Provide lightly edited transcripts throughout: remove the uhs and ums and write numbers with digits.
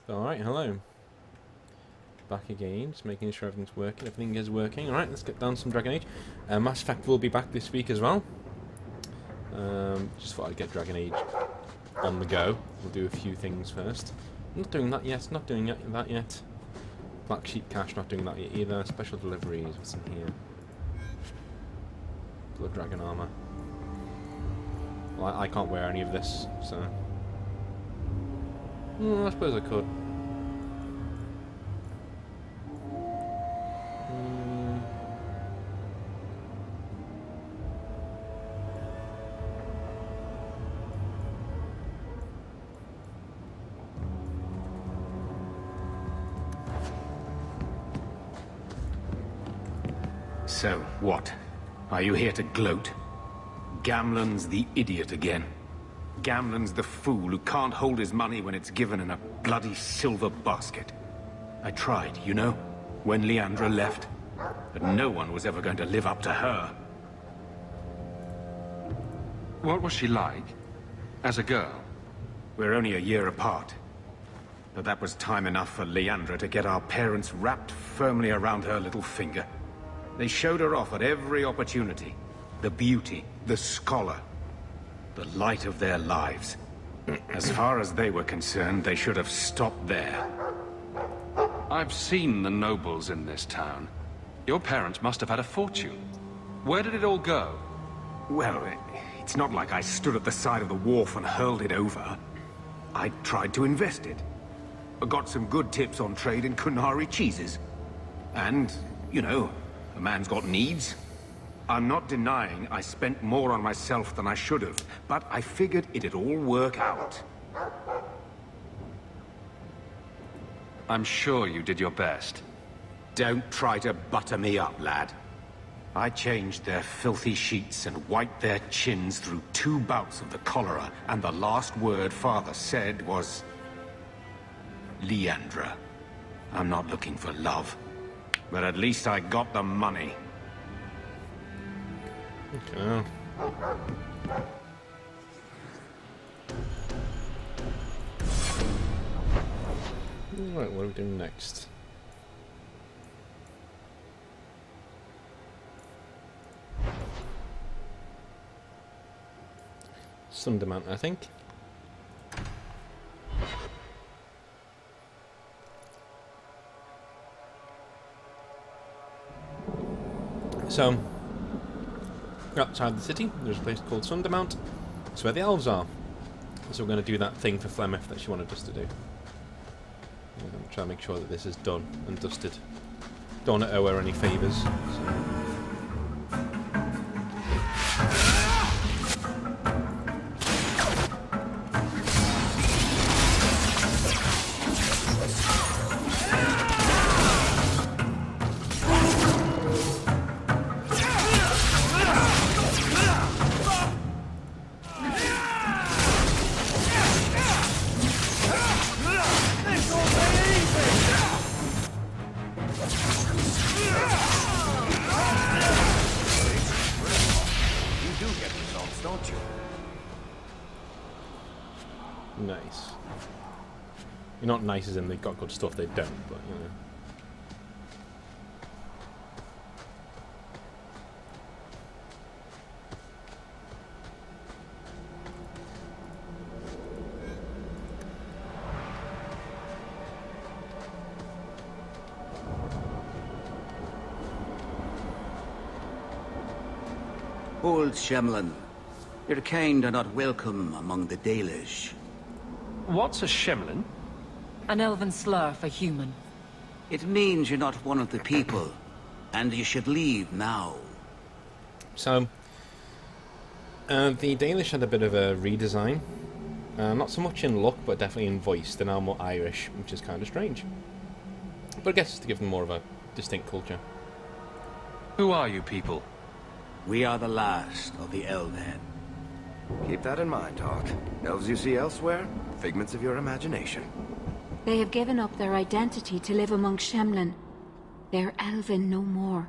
Alright, hello. Back again, just making sure everything's working. Everything is working. Alright, let's get down some Dragon Age. Mass Effect will be back this week as well. Just thought I'd get Dragon Age on the go. We'll do a few things first. Not doing that yet, not doing that yet. Black Sheep Cache, not doing that yet either. Special deliveries, what's in here? Blood Dragon armor. Well, I can't wear any of this, so... I suppose I could. So, what? Are you here to gloat? Gamlen's the idiot again. Gamlen's the fool who can't hold his money when it's given in a bloody silver basket. I tried, you know, when Leandra left. But no one was ever going to live up to her. What was she like? As a girl? We're only a year apart. But that was time enough for Leandra to get our parents wrapped firmly around her little finger. They showed her off at every opportunity. The beauty, the scholar, the light of their lives. As far as they were concerned, they should have stopped there. I've seen the nobles in this town. Your parents must have had a fortune. Where did it all go? Well, it's not like I stood at the side of the wharf and hurled it over. I tried to invest it. I got some good tips on trade in Kunari cheeses. And, you know, a man's got needs. I'm not denying I spent more on myself than I should have, but I figured it'd all work out. I'm sure you did your best. Don't try to butter me up, lad. I changed their filthy sheets and wiped their chins through 2 bouts of the cholera, and the last word Father said was... Leandra. I'm not looking for love, but at least I got the money. Okay. Right, what are we doing next? Sundermount, I think. So, outside the city, there's a place called Sundermount. It's where the elves are. So we're going to do that thing for Flemeth that she wanted us to do. I'm going to try and make sure that this is done and dusted. Don't want to owe her any favours. So. Nice. You're not nice as in they've got good stuff, they don't, but you know. Old Shemlin, your kind are not welcome among the Dalish. What's a Shemlin? An elven slur for human. It means you're not one of the people, and you should leave now. So, the Danish had a bit of a redesign. Not so much in look, but definitely in voice. They're now more Irish, which is kind of strange. But I guess it's to give them more of a distinct culture. Who are you people? We are the last of the Elven. Keep that in mind, Hawk. Elves you see elsewhere, figments of your imagination. They have given up their identity to live among Shemlin. They're elven no more.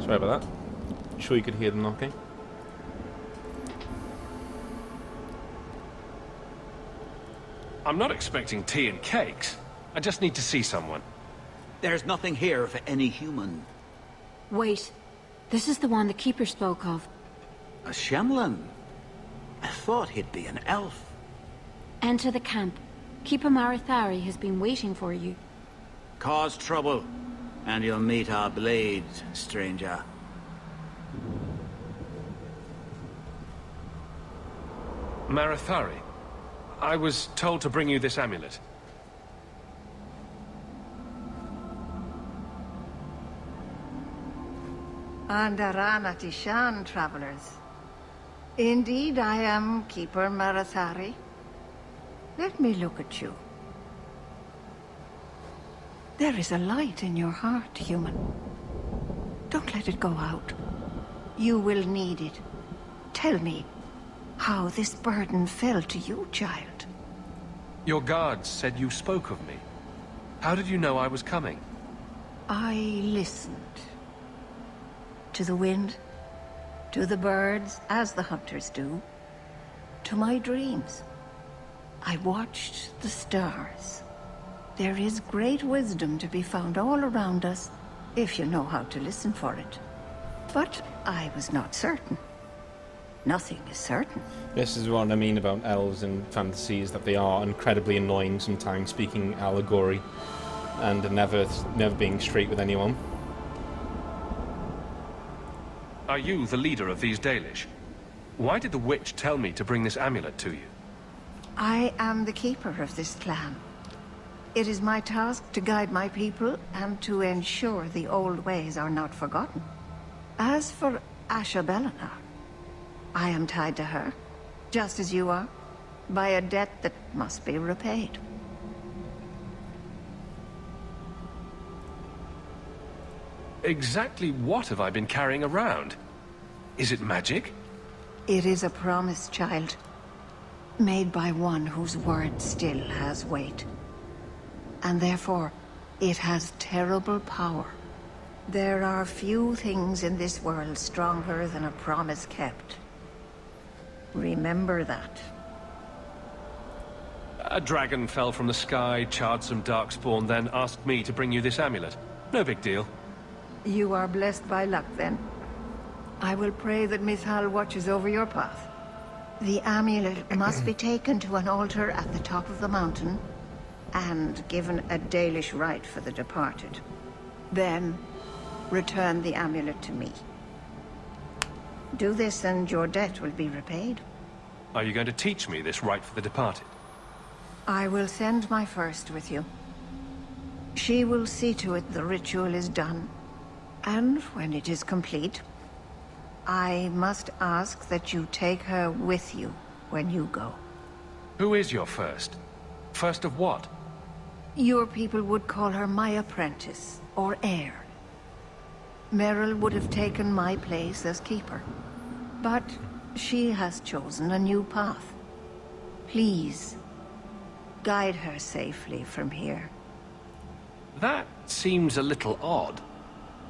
Sorry about that. You sure you could hear them knocking? I'm not expecting tea and cakes. I just need to see someone. There's nothing here for any human. Wait. This is the one the Keeper spoke of. A Shemlin? I thought he'd be an elf. Enter the camp. Keeper Marithari has been waiting for you. Cause trouble, and you'll meet our blade, stranger. Marithari, I was told to bring you this amulet. Andarana Tishan, travelers. Indeed, I am Keeper Marathari. Let me look at you. There is a light in your heart, human. Don't let it go out. You will need it. Tell me how this burden fell to you, child. Your guards said you spoke of me. How did you know I was coming? I listened. To the wind, to the birds, as the hunters do, to my dreams. I watched the stars. There is great wisdom to be found all around us, if you know how to listen for it. But I was not certain. Nothing is certain. This is what I mean about elves and fantasies, that they are incredibly annoying sometimes, speaking allegory, and never being straight with anyone. Are you the leader of these Dalish? Why did the witch tell me to bring this amulet to you? I am the keeper of this clan. It is my task to guide my people and to ensure the old ways are not forgotten. As for Asha Bellinar, I am tied to her, just as you are, by a debt that must be repaid. Exactly what have I been carrying around? Is it magic? It is a promise, child, made by one whose word still has weight. And therefore, it has terrible power. There are few things in this world stronger than a promise kept. Remember that. A dragon fell from the sky, charred some darkspawn, then asked me to bring you this amulet. No big deal. You are blessed by luck, then. I will pray that Mithal watches over your path. The amulet must be taken to an altar at the top of the mountain, and given a Dalish rite for the departed. Then, return the amulet to me. Do this and your debt will be repaid. Are you going to teach me this rite for the departed? I will send my first with you. She will see to it the ritual is done. And when it is complete, I must ask that you take her with you when you go. Who is your first? First of what? Your people would call her my apprentice, or heir. Merrill would have taken my place as keeper. But she has chosen a new path. Please, guide her safely from here. That seems a little odd.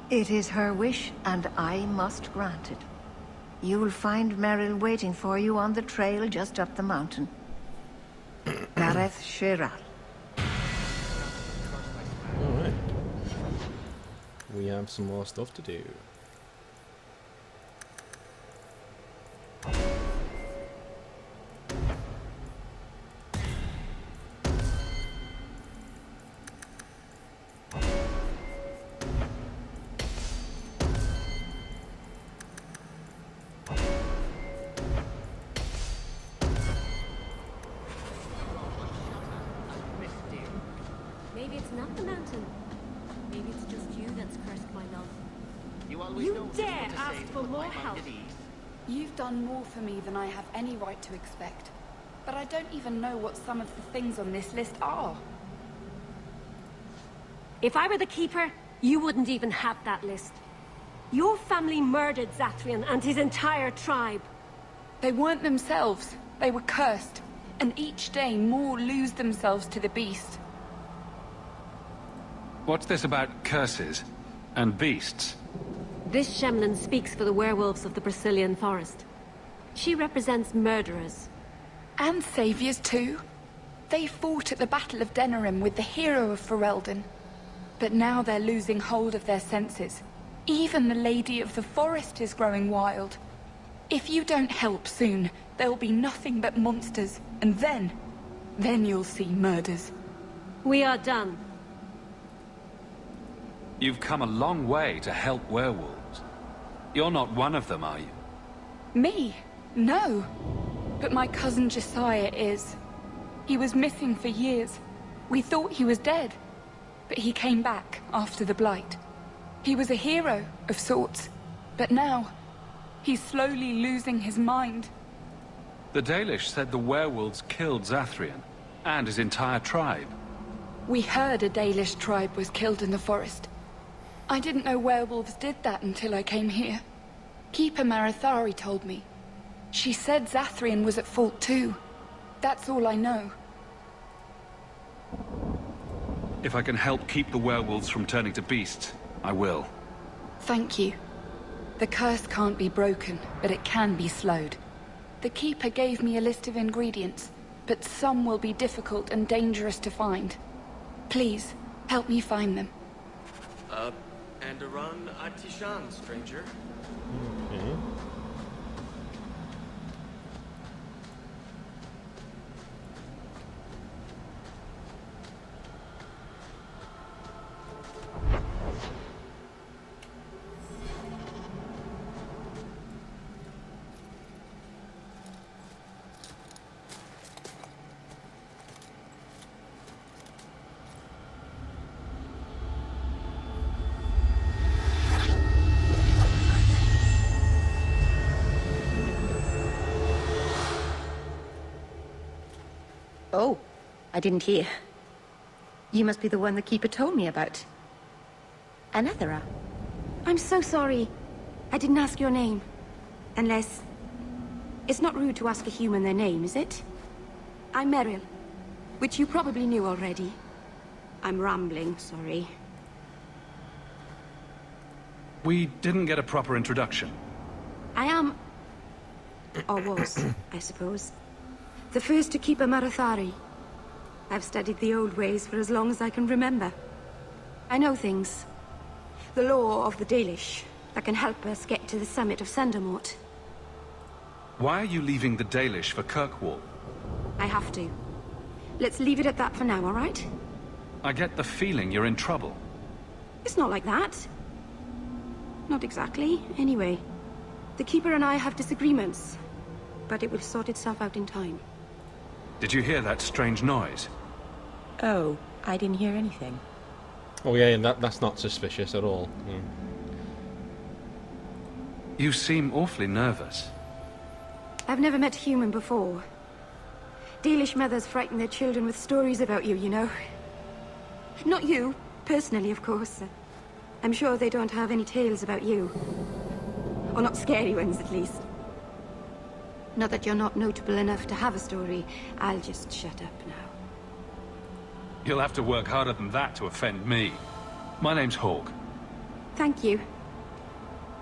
It is her wish, and I must grant it. You will find Merrill waiting for you on the trail just up the mountain. Gareth Shiral. Alright. We have some more stuff to do. Maybe it's not the mountain. Maybe it's just you that's cursed my love. You dare ask for more help? You've done more for me than I have any right to expect. But I don't even know what some of the things on this list are. If I were the Keeper, you wouldn't even have that list. Your family murdered Zathrian and his entire tribe. They weren't themselves. They were cursed. And each day more lose themselves to the beast. What's this about curses and beasts? This Shemlin speaks for the werewolves of the Brazilian forest. She represents murderers. And saviors too. They fought at the Battle of Denerim with the hero of Ferelden. But now they're losing hold of their senses. Even the Lady of the Forest is growing wild. If you don't help soon, there'll be nothing but monsters. And then you'll see murders. We are done. You've come a long way to help werewolves. You're not one of them, are you? Me? No. But my cousin Josiah is. He was missing for years. We thought he was dead. But he came back after the Blight. He was a hero, of sorts. But now, he's slowly losing his mind. The Dalish said the werewolves killed Zathrian, and his entire tribe. We heard a Dalish tribe was killed in the forest. I didn't know werewolves did that until I came here. Keeper Marathari told me. She said Zathrian was at fault too. That's all I know. If I can help keep the werewolves from turning to beasts, I will. Thank you. The curse can't be broken, but it can be slowed. The Keeper gave me a list of ingredients, but some will be difficult and dangerous to find. Please, help me find them. And a run Atishan, stranger. Okay. Oh, I didn't hear. You must be the one the Keeper told me about. Anathera. I'm so sorry. I didn't ask your name. Unless... It's not rude to ask a human their name, is it? I'm Meryl, which you probably knew already. I'm rambling, sorry. We didn't get a proper introduction. I am... or was, I suppose. The first to keep a Marathari. I've studied the old ways for as long as I can remember. I know things. The law of the Dalish that can help us get to the summit of Sundermount. Why are you leaving the Dalish for Kirkwall? I have to. Let's leave it at that for now, all right? I get the feeling you're in trouble. It's not like that. Not exactly, anyway. The Keeper and I have disagreements, but it will sort itself out in time. Did you hear that strange noise? Oh, I didn't hear anything. Oh yeah, and that's not suspicious at all. Yeah. You seem awfully nervous. I've never met a human before. Dalish mothers frighten their children with stories about you, you know. Not you, personally, of course. I'm sure they don't have any tales about you. Or not scary ones, at least. Not that you're not notable enough to have a story. I'll just shut up now. You'll have to work harder than that to offend me. My name's Hawk. Thank you.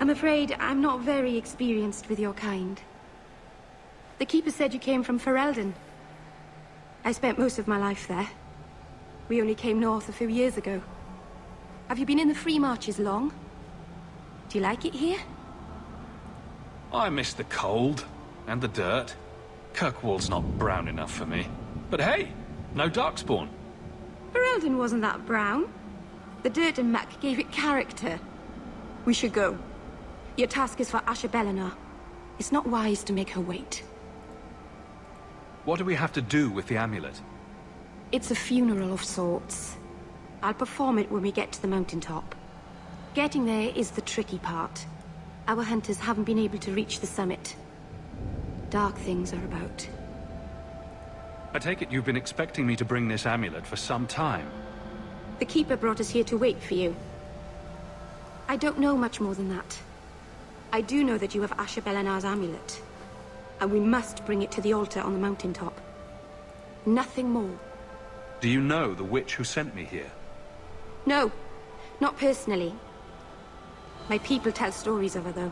I'm afraid I'm not very experienced with your kind. The Keeper said you came from Ferelden. I spent most of my life there. We only came north a few years ago. Have you been in the Free Marches long? Do you like it here? I miss the cold. And the dirt. Kirkwall's not brown enough for me. But hey, no Darkspawn. Ferelden wasn't that brown. The dirt and muck gave it character. We should go. Your task is for Asha Bellinar. It's not wise to make her wait. What do we have to do with the amulet? It's a funeral of sorts. I'll perform it when we get to the mountaintop. Getting there is the tricky part. Our hunters haven't been able to reach the summit. Dark things are about. I take it you've been expecting me to bring this amulet for some time. The Keeper brought us here to wait for you. I don't know much more than that. I do know that you have Asha Bellinar's amulet. And we must bring it to the altar on the mountaintop. Nothing more. Do you know the witch who sent me here? No, not personally. My people tell stories of her, though.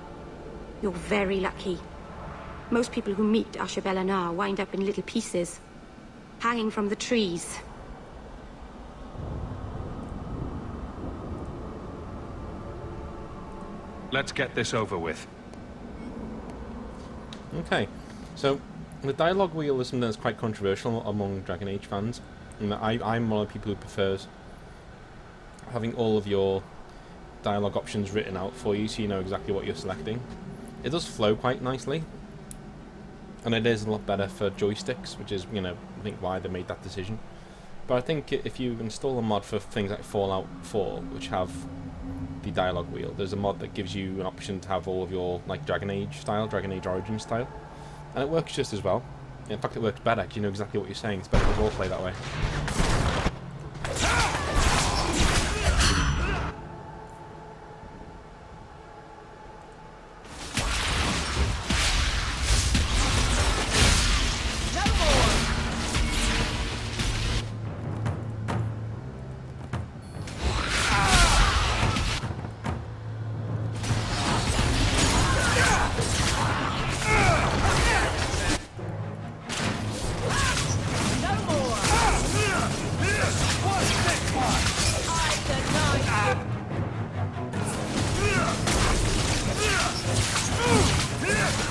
You're very lucky. Most people who meet Ashabella now wind up in little pieces, hanging from the trees. Let's get this over with. Okay, so the dialogue wheel is something that's quite controversial among Dragon Age fans. And I'm one of the people who prefers having all of your dialogue options written out for you so you know exactly what you're selecting. It does flow quite nicely, and it is a lot better for joysticks, which is, you know, I think why they made that decision. But I think if you install a mod for things like Fallout 4, which have the dialogue wheel, there's a mod that gives you an option to have all of your like Dragon Age style, Dragon Age Origins style, and it works just as well. In fact, it works better because you know exactly what you're saying. It's better to roleplay that way.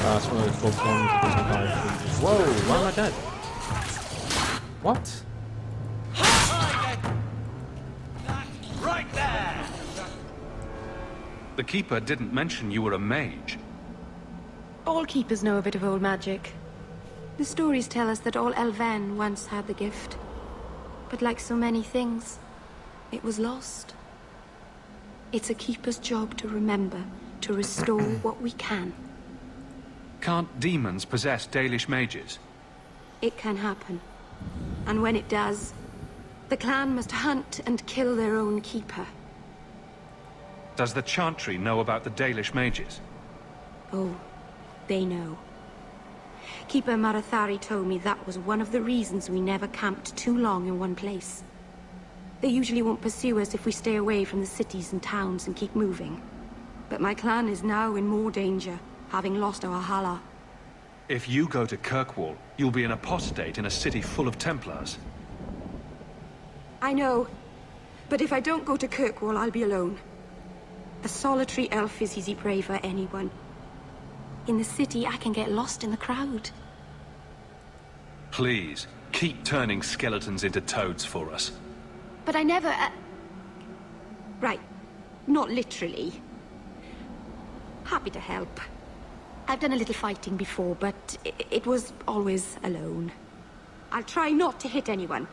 That's one of those bugs ones that doesn't die. Whoa, why am I dead? What? Right there! The Keeper didn't mention you were a mage. All keepers know a bit of old magic. The stories tell us that all Elven once had the gift. But like so many things, it was lost. It's a keeper's job to remember, to restore what we can. Can't demons possess Dalish mages? It can happen. And when it does, the clan must hunt and kill their own keeper. Does the Chantry know about the Dalish mages? Oh, they know. Keeper Marathari told me that was one of the reasons we never camped too long in one place. They usually won't pursue us if we stay away from the cities and towns and keep moving. But my clan is now in more danger, having lost our Hala. If you go to Kirkwall, you'll be an apostate in a city full of Templars. I know. But if I don't go to Kirkwall, I'll be alone. A solitary elf is easy prey for anyone. In the city, I can get lost in the crowd. Please, keep turning skeletons into toads for us. But I never... Right. Not literally. Happy to help. I've done a little fighting before, but it was always alone. I'll try not to hit anyone.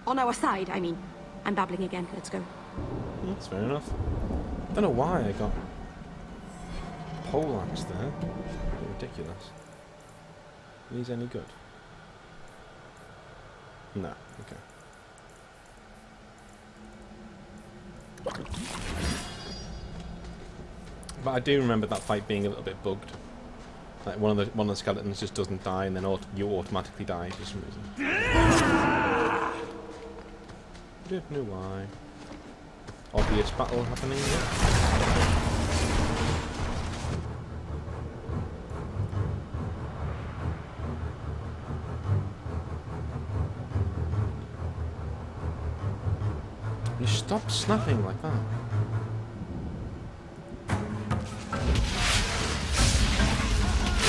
On our side, I mean. I'm babbling again. Let's go. That's fair enough. Don't know why I got poleaxe there. Ridiculous. Are these any good? No. Okay. But I do remember that fight being a little bit bugged. Like one of the skeletons just doesn't die, and then you automatically die for some reason. Don't know why. Obvious battle happening. You stop snapping like that.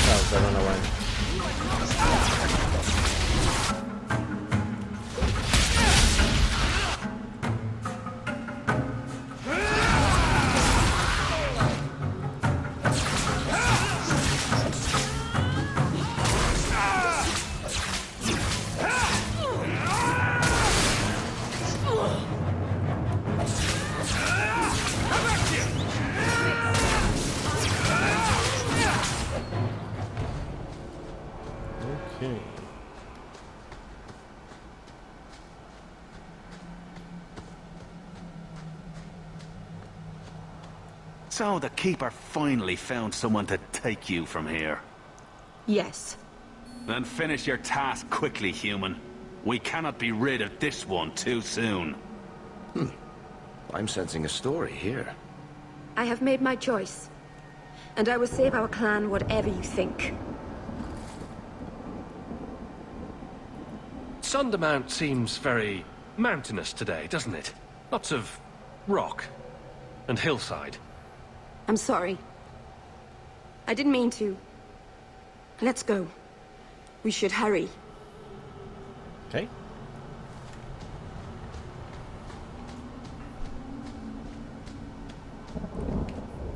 Oh, they run away. Okay. So the Keeper finally found someone to take you from here. Yes. Then finish your task quickly, human. We cannot be rid of this one too soon. I'm sensing a story here. I have made my choice. And I will save our clan whatever you think. Sundermount seems very mountainous today, doesn't it? Lots of rock and hillside. I'm sorry. I didn't mean to. Let's go. We should hurry. Okay.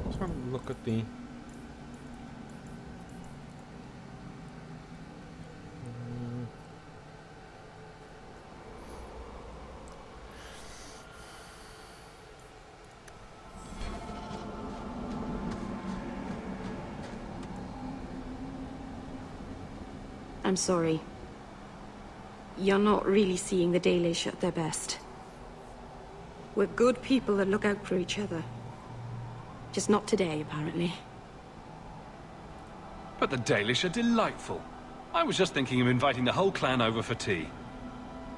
Let's have a look at the... I'm sorry. You're not really seeing the Dalish at their best. We're good people that look out for each other. Just not today, apparently. But the Dalish are delightful. I was just thinking of inviting the whole clan over for tea.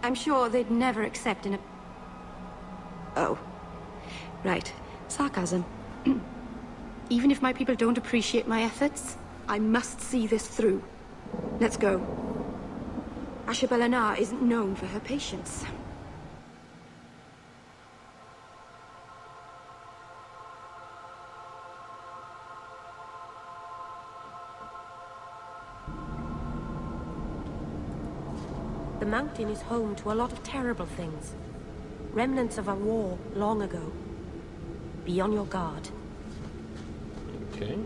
I'm sure they'd never accept an... Oh. Right. Sarcasm. Even if my people don't appreciate my efforts, I must see this through. Let's go. Ashbel isn't known for her patience. The mountain is home to a lot of terrible things. Remnants of a war long ago. Be on your guard. Okay.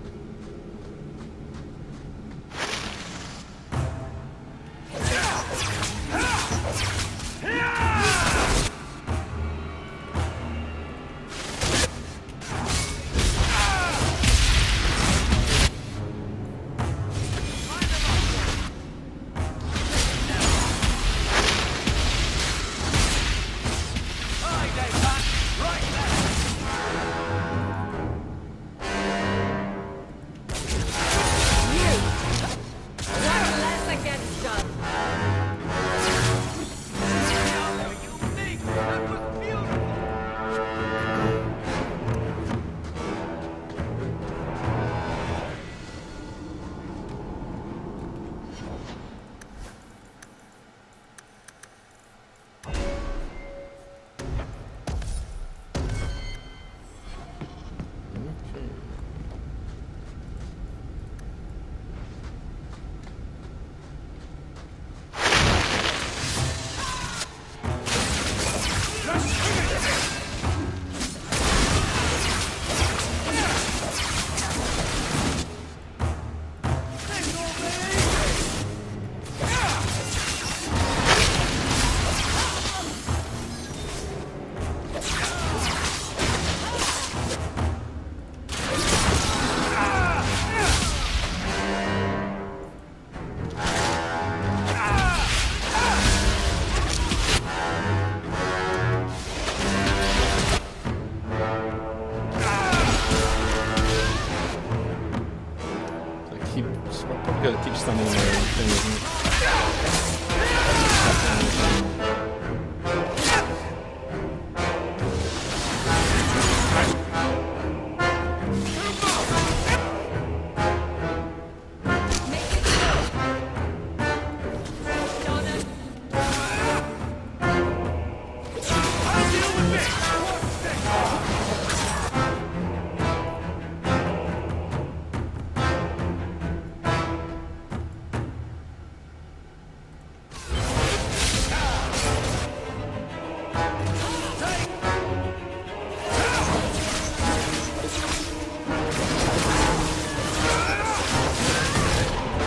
Keep standing there and thing, isn't it?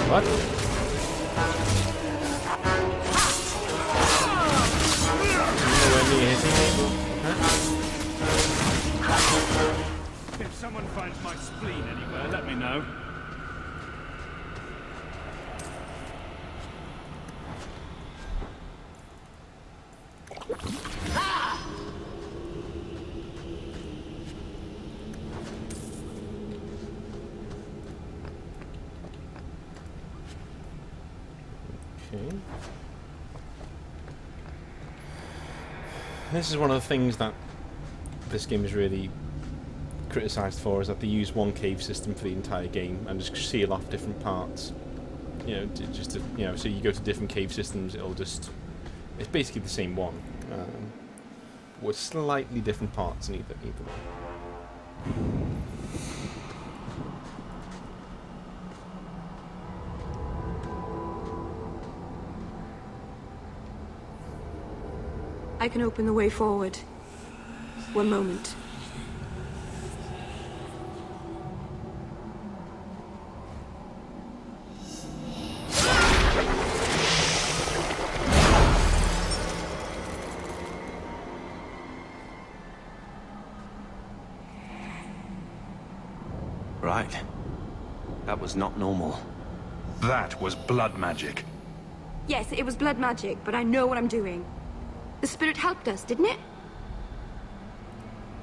What? If someone finds my spleen anywhere, let me know. Okay. This is one of the things that this game is really criticised for is that they use one cave system for the entire game and just seal off different parts. You know, so you go to different cave systems, it's basically the same one, with slightly different parts in either one. I can open the way forward. One moment. Right. That was not normal. That was blood magic. Yes, it was blood magic, but I know what I'm doing. The spirit helped us, didn't it?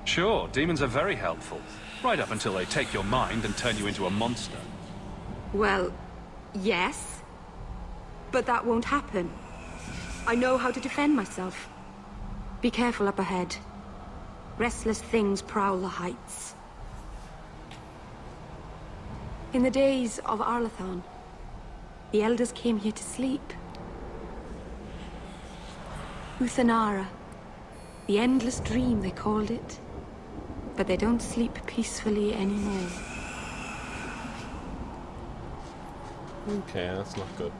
Sure, demons are very helpful. Right up until they take your mind and turn you into a monster. Well, yes. But that won't happen. I know how to defend myself. Be careful up ahead. Restless things prowl the heights. In the days of Arlathon, the elders came here to sleep. Uthanara. The endless dream, they called it. But they don't sleep peacefully anymore. Okay, that's not good.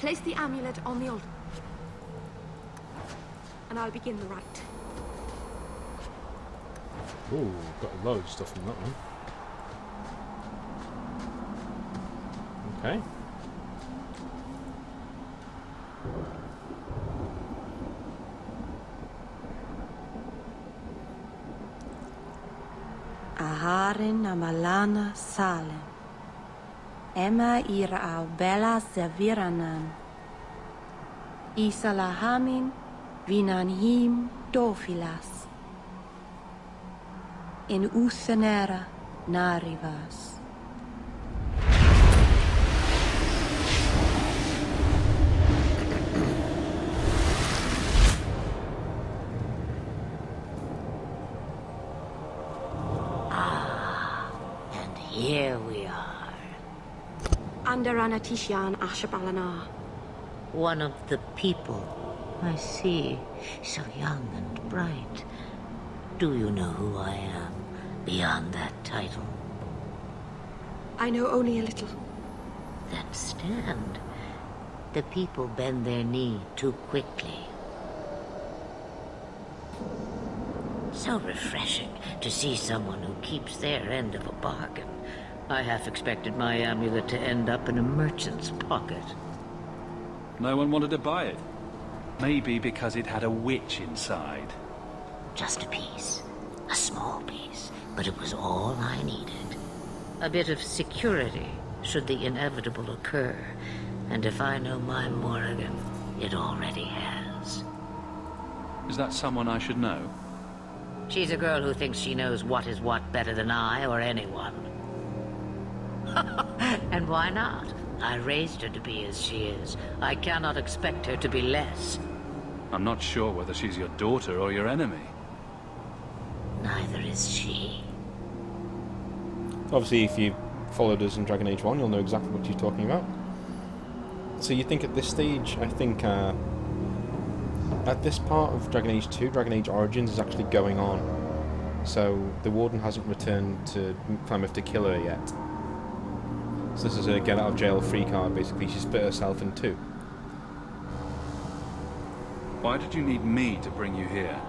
Place the amulet on the altar. And I'll begin the rite. Ooh, got a load of stuff in that one. Okay. Aharin amalana salem. Emma ira au bella zaviranan. Isalahamin vinanhim dofilas. In Uthanera narivas. And here we are. Under Anatishan Ashabalana. One of the people. I see. So young and bright. Do you know who I am, beyond that title? I know only a little. Then stand. The people bend their knee too quickly. So refreshing to see someone who keeps their end of a bargain. I half expected my amulet to end up in a merchant's pocket. No one wanted to buy it. Maybe because it had a witch inside. Just a piece. A small piece. But it was all I needed. A bit of security, should the inevitable occur. And if I know my Morrigan, it already has. Is that someone I should know? She's a girl who thinks she knows what is what better than I or anyone. And why not? I raised her to be as she is. I cannot expect her to be less. I'm not sure whether she's your daughter or your enemy. Neither is she. Obviously, if you followed us in Dragon Age 1, you'll know exactly what she's talking about. So you think at this stage, I think at this part of Dragon Age 2, Dragon Age Origins is actually going on. So the Warden hasn't returned to Plymouth to kill her yet. So this is a get out of jail free card, basically. She split herself in two. Why did you need me to bring you here?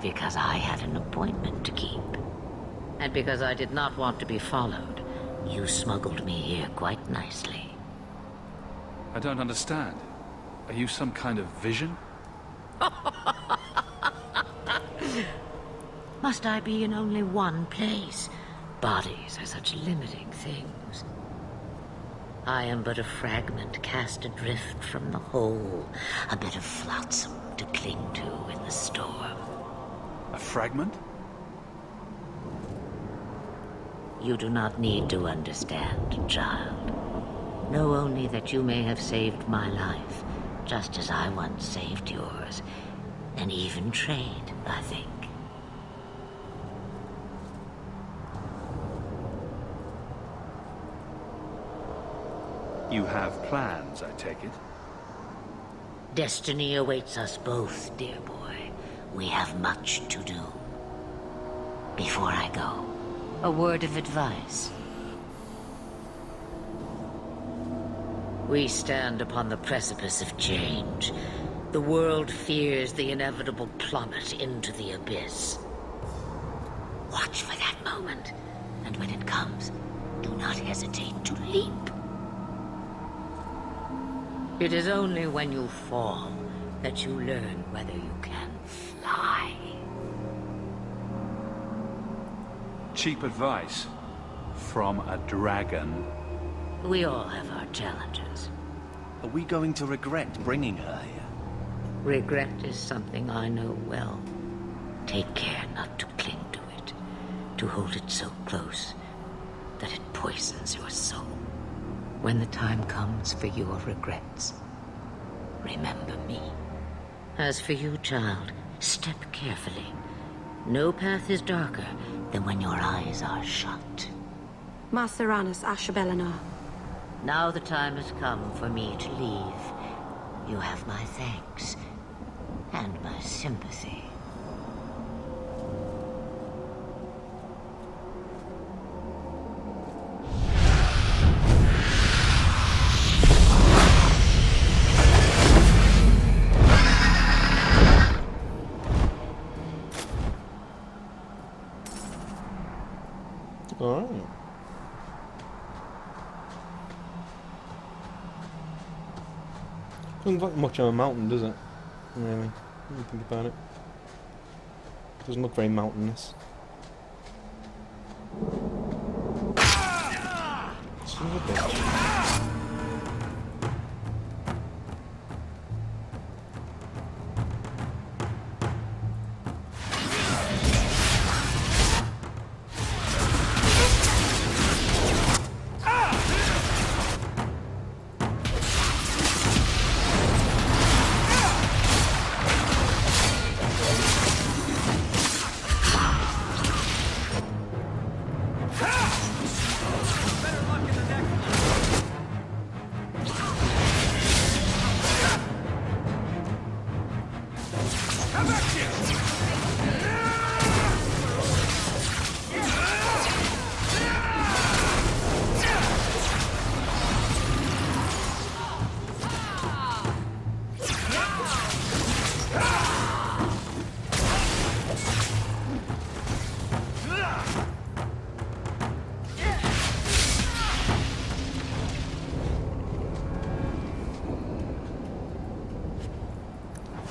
Because I had an appointment to keep. And because I did not want to be followed, you smuggled me here quite nicely. I don't understand. Are you some kind of vision? Must I be in only one place? Bodies are such limiting things. I am but a fragment cast adrift from the whole, a bit of flotsam to cling to in the storm. A fragment? You do not need to understand, child. Know only that you may have saved my life, just as I once saved yours, and even trade, I think. You have plans, I take it? Destiny awaits us both, dear boy. We have much to do. Before I go, a word of advice. We stand upon the precipice of change. The world fears the inevitable plummet into the abyss. Watch for that moment, and when it comes, do not hesitate to leap. It is only when you fall that you learn whether you can fly. Cheap advice from a dragon. We all have our challenges. Are we going to regret bringing her here? Regret is something I know well. Take care not to cling to it, to hold it so close that it poisons your soul. When the time comes for your regrets, remember me. As for you, child, step carefully. No path is darker than when your eyes are shut. Maceranus Ashabellinar. Now the time has come for me to leave. You have my thanks and my sympathy. Alright. Doesn't look like much of a mountain, does it? Really, when you think about it. Doesn't look very mountainous. Son of a bitch.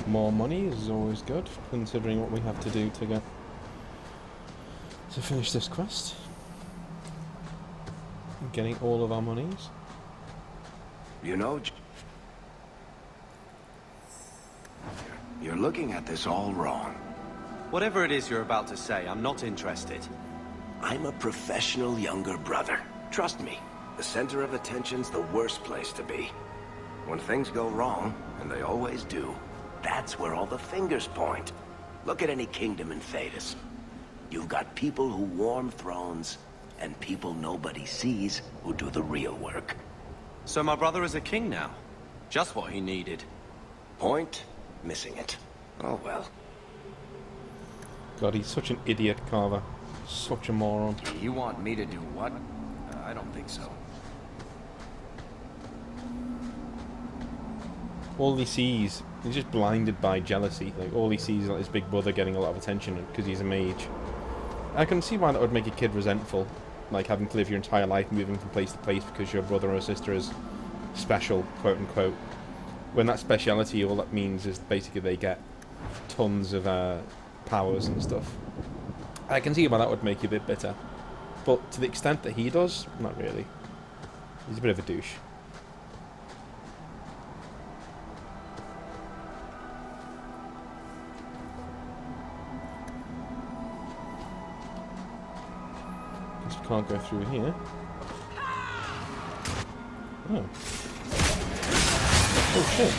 More money is always good, considering what we have to do to finish this quest. Getting all of our monies. You know, you're looking at this all wrong. Whatever it is you're about to say, I'm not interested. I'm a professional younger brother. Trust me, the center of attention's the worst place to be. When things go wrong, and they always do, that's where all the fingers point. Look at any kingdom in Thedas. You've got people who warm thrones, and people nobody sees who do the real work. So my brother is a king now. Just what he needed. Point, missing it. Oh well. God, he's such an idiot, Carver. Such a moron. You want me to do what? I don't think so. All he sees, he's just blinded by jealousy. Like, all he sees is like his big brother getting a lot of attention because he's a mage. I can see why that would make a kid resentful. Like, having to live your entire life moving from place to place because your brother or sister is special, quote unquote. When that speciality, all that means is basically they get tons of powers and stuff. I can see why that would make you a bit bitter. But to the extent that he does, not really. He's a bit of a douche. Guess we can't go through here. Oh. Oh shit.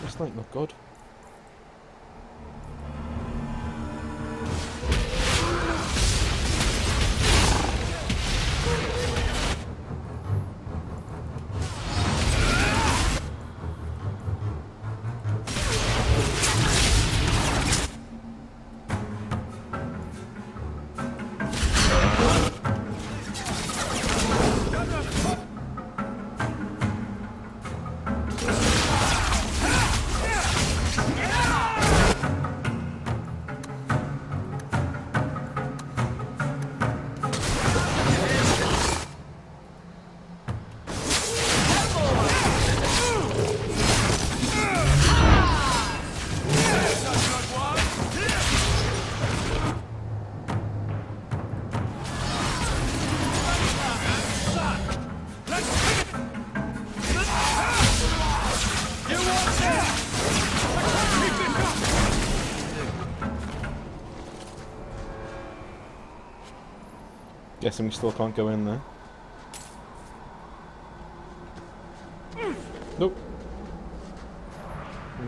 This light not good. Guessing we still can't go in there. Nope.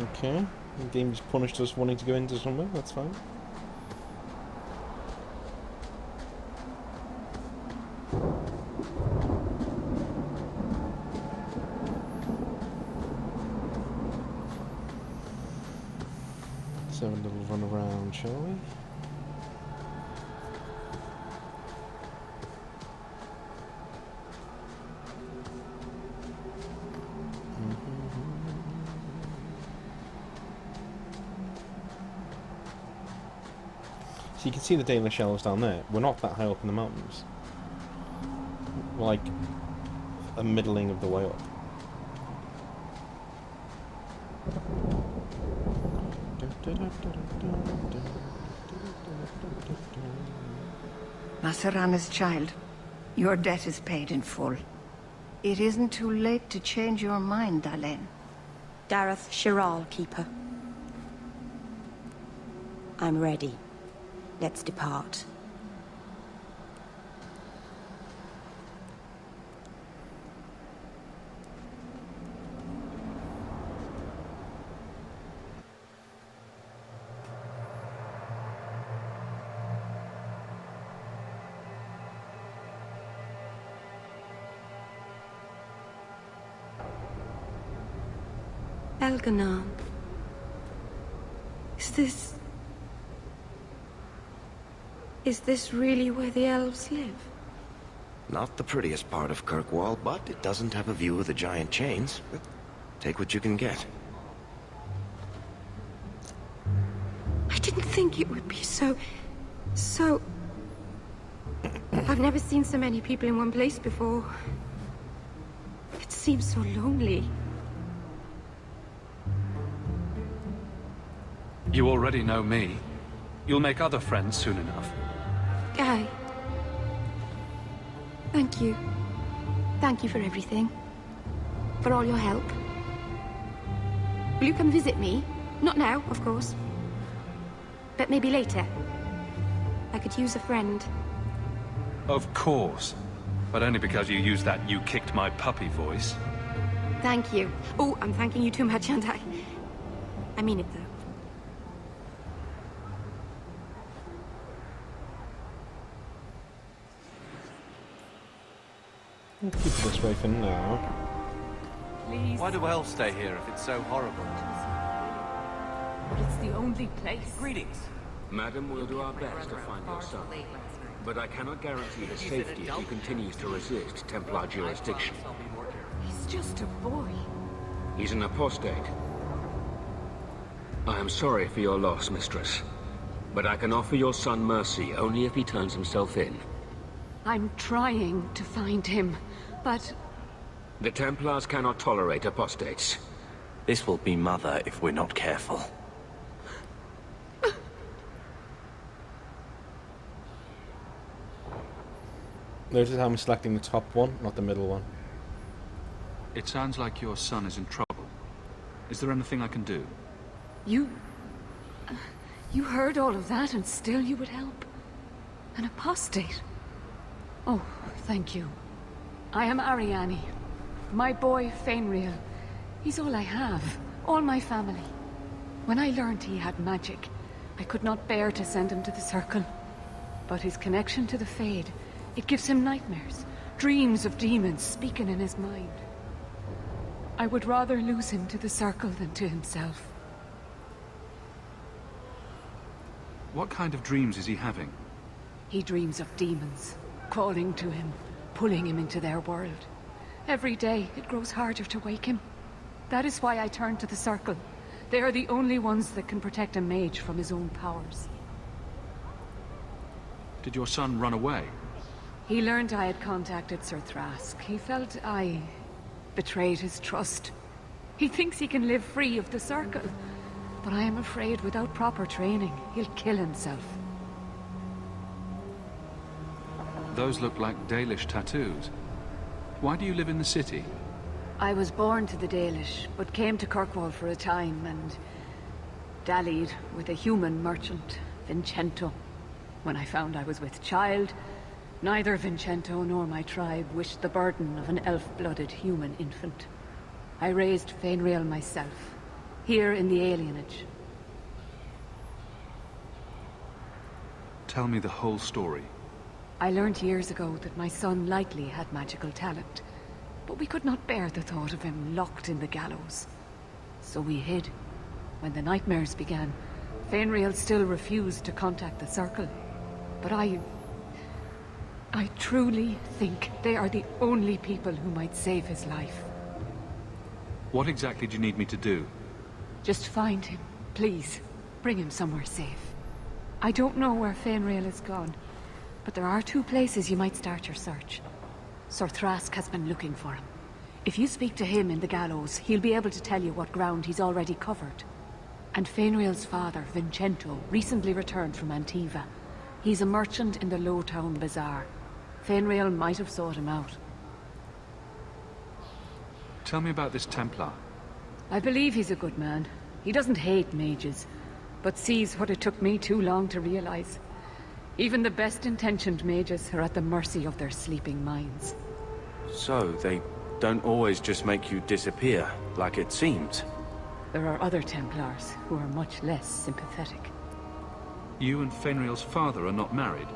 Okay. The game just punished us wanting to go into somewhere, that's fine. So a little run around, shall we? So you can see the Dalish elves down there. We're not that high up in the mountains. We're like a middling of the way up. Masarana's child, your debt is paid in full. It isn't too late to change your mind, Dalen. Dareth Shiral, Keeper. I'm ready. Let's depart. Elganon. Is this really where the elves live? Not the prettiest part of Kirkwall, but it doesn't have a view of the giant chains. Take what you can get. I didn't think it would be so... I've never seen so many people in one place before. It seems so lonely. You already know me. You'll make other friends soon enough. Guy. Thank you. Thank you for everything. For all your help. Will you come visit me? Not now, of course. But maybe later. I could use a friend. Of course. But only because you used that "you kicked my puppy" voice. Thank you. Oh, I'm thanking you too much, aren't I? I mean it, though. We'll keep it this way for now. Please. Why do elves stay here if it's so horrible? It's the only place. Greetings. Madam, we'll do our best to find your son. But I cannot guarantee his safety if he continues to resist Templar jurisdiction. He's just a boy. He's an apostate. I am sorry for your loss, mistress. But I can offer your son mercy only if he turns himself in. I'm trying to find him, but... The Templars cannot tolerate apostates. This will be Mother if we're not careful. Notice how I'm selecting the top one, not the middle one. It sounds like your son is in trouble. Is there anything I can do? You heard all of that and still you would help? An apostate? Oh, thank you. I am Ariane. My boy, Fainriel. He's all I have. All my family. When I learned he had magic, I could not bear to send him to the Circle. But his connection to the Fade, it gives him nightmares. Dreams of demons speaking in his mind. I would rather lose him to the Circle than to himself. What kind of dreams is he having? He dreams of demons, crawling to him, pulling him into their world. Every day, it grows harder to wake him. That is why I turn to the Circle. They are the only ones that can protect a mage from his own powers. Did your son run away? He learned I had contacted Sir Thrask. He felt I betrayed his trust. He thinks he can live free of the Circle. But I am afraid without proper training, he'll kill himself. Those look like Dalish tattoos. Why do you live in the city? I was born to the Dalish, but came to Kirkwall for a time and dallied with a human merchant, Vincento. When I found I was with child, neither Vincento nor my tribe wished the burden of an elf-blooded human infant. I raised Fainriel myself, here in the alienage. Tell me the whole story. I learned years ago that my son likely had magical talent, but we could not bear the thought of him locked in the gallows. So we hid. When the nightmares began, Fainriel still refused to contact the Circle. But I truly think they are the only people who might save his life. What exactly do you need me to do? Just find him, please. Bring him somewhere safe. I don't know where Fainriel is gone, but there are 2 places you might start your search. Sir Thrask has been looking for him. If you speak to him in the gallows, he'll be able to tell you what ground he's already covered. And Fainriel's father, Vincento, recently returned from Antiva. He's a merchant in the Lowtown Bazaar. Fainriel might have sought him out. Tell me about this Templar. I believe he's a good man. He doesn't hate mages, but sees what it took me too long to realize. Even the best-intentioned mages are at the mercy of their sleeping minds. So, they don't always just make you disappear, like it seems. There are other Templars who are much less sympathetic. You and Fainriel's father are not married?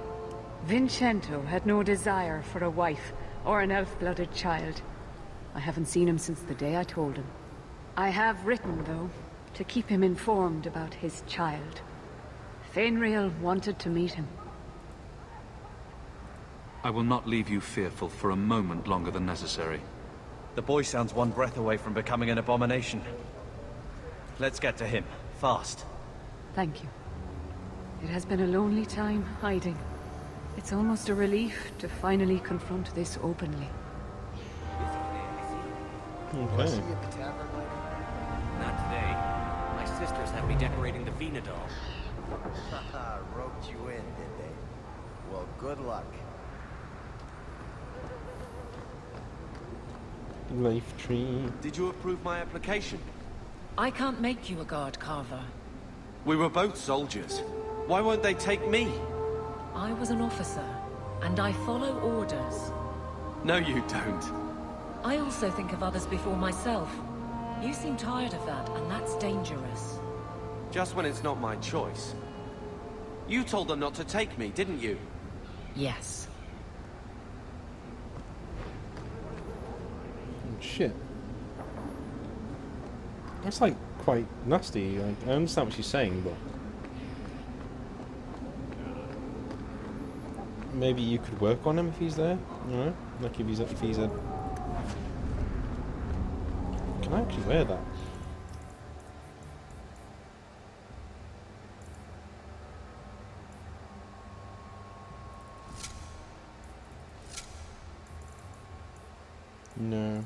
Vincento had no desire for a wife or an elf-blooded child. I haven't seen him since the day I told him. I have written, though, to keep him informed about his child. Fainriel wanted to meet him. I will not leave you fearful for a moment longer than necessary. The boy sounds one breath away from becoming an abomination. Let's get to him, fast. Thank you. It has been a lonely time hiding. It's almost a relief to finally confront this openly. Okay. Not today. My sisters have me decorating the Venadol. Haha, roped you in, did they? Well, good luck. Leaf tree. Did you approve my application? I can't make you a guard carver. We were both soldiers. Why won't they take me? I was an officer, and I follow orders. No, you don't. I also think of others before myself. You seem tired of that, and that's dangerous. Just when it's not my choice. You told them not to take me, didn't you? Yes. Oh, shit. That's like quite nasty. Like, I understand what she's saying, but maybe you could work on him if he's there. You know, like if he's a. Can I actually wear that? No.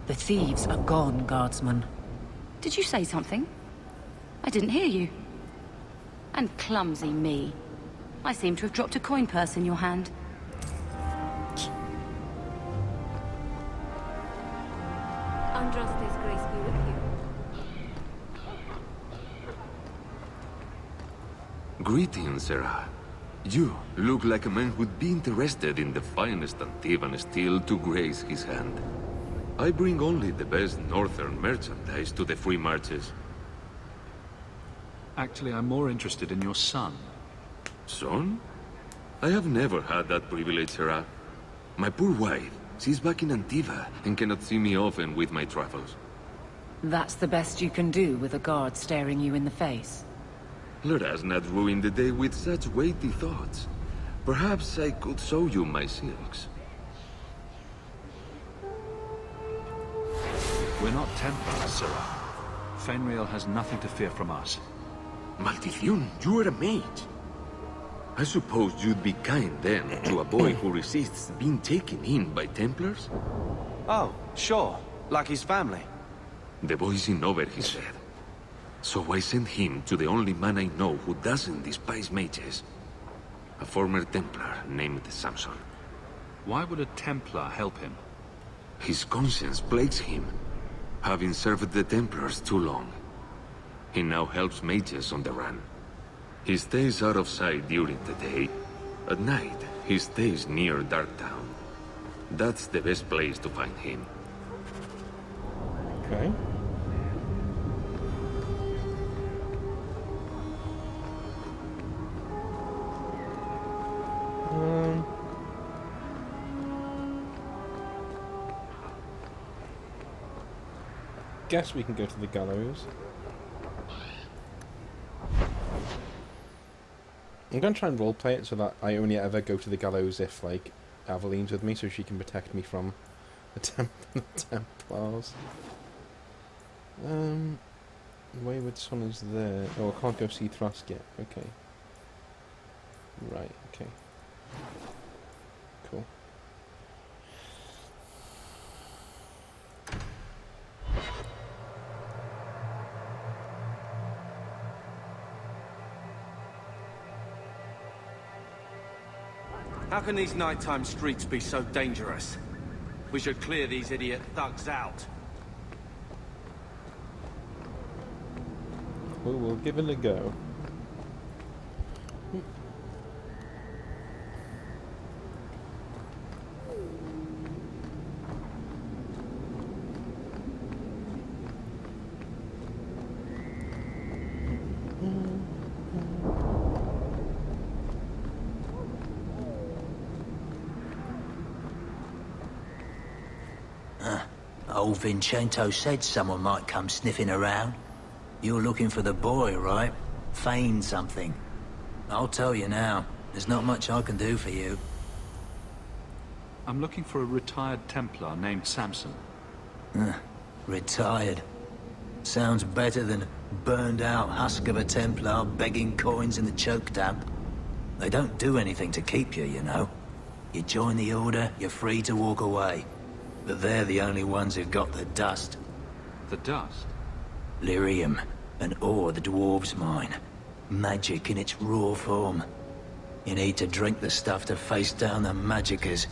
The thieves are gone, guardsman. Did you say something? I didn't hear you. And clumsy me. I seem to have dropped a coin purse in your hand. Andraste's grace be with you. Greetings, Sarah. You look like a man who'd be interested in the finest Antivan steel to grace his hand. I bring only the best northern merchandise to the free marches. Actually, I'm more interested in your son. Son? I have never had that privilege, Sarah. My poor wife, she's back in Antiva and cannot see me often with my travels. That's the best you can do with a guard staring you in the face. Let us not ruin the day with such weighty thoughts. Perhaps I could show you my silks. We're not Templars, Sarah. Fenrir has nothing to fear from us. Maldición, you are a mage. I suppose you'd be kind then to a boy who resists being taken in by Templars? Oh, sure. Like his family. The boy's in over his head. So I sent him to the only man I know who doesn't despise mages. A former Templar named Samson. Why would a Templar help him? His conscience plagues him, having served the Templars too long. He now helps mages on the run. He stays out of sight during the day. At night, he stays near Darktown. That's the best place to find him. Okay. Guess we can go to the gallows. I'm going to try and roleplay it so that I only ever go to the gallows if, like, Aveline's with me, so she can protect me from the Templars. Wayward Son is there. Oh, I can't go see Thrask yet. Okay. Right, okay. Cool. How can these nighttime streets be so dangerous? We should clear these idiot thugs out. Well, we'll give it a go. Old Vincento said someone might come sniffing around. You're looking for the boy, right? Feign something. I'll tell you now, there's not much I can do for you. I'm looking for a retired Templar named Samson. Retired. Sounds better than burned-out husk of a Templar begging coins in the choke damp. They don't do anything to keep you, you know. You join the Order, you're free to walk away. But they're the only ones who've got the dust. The dust? Lyrium, an ore the dwarves mine. Magic in its raw form. You need to drink the stuff to face down the magicers.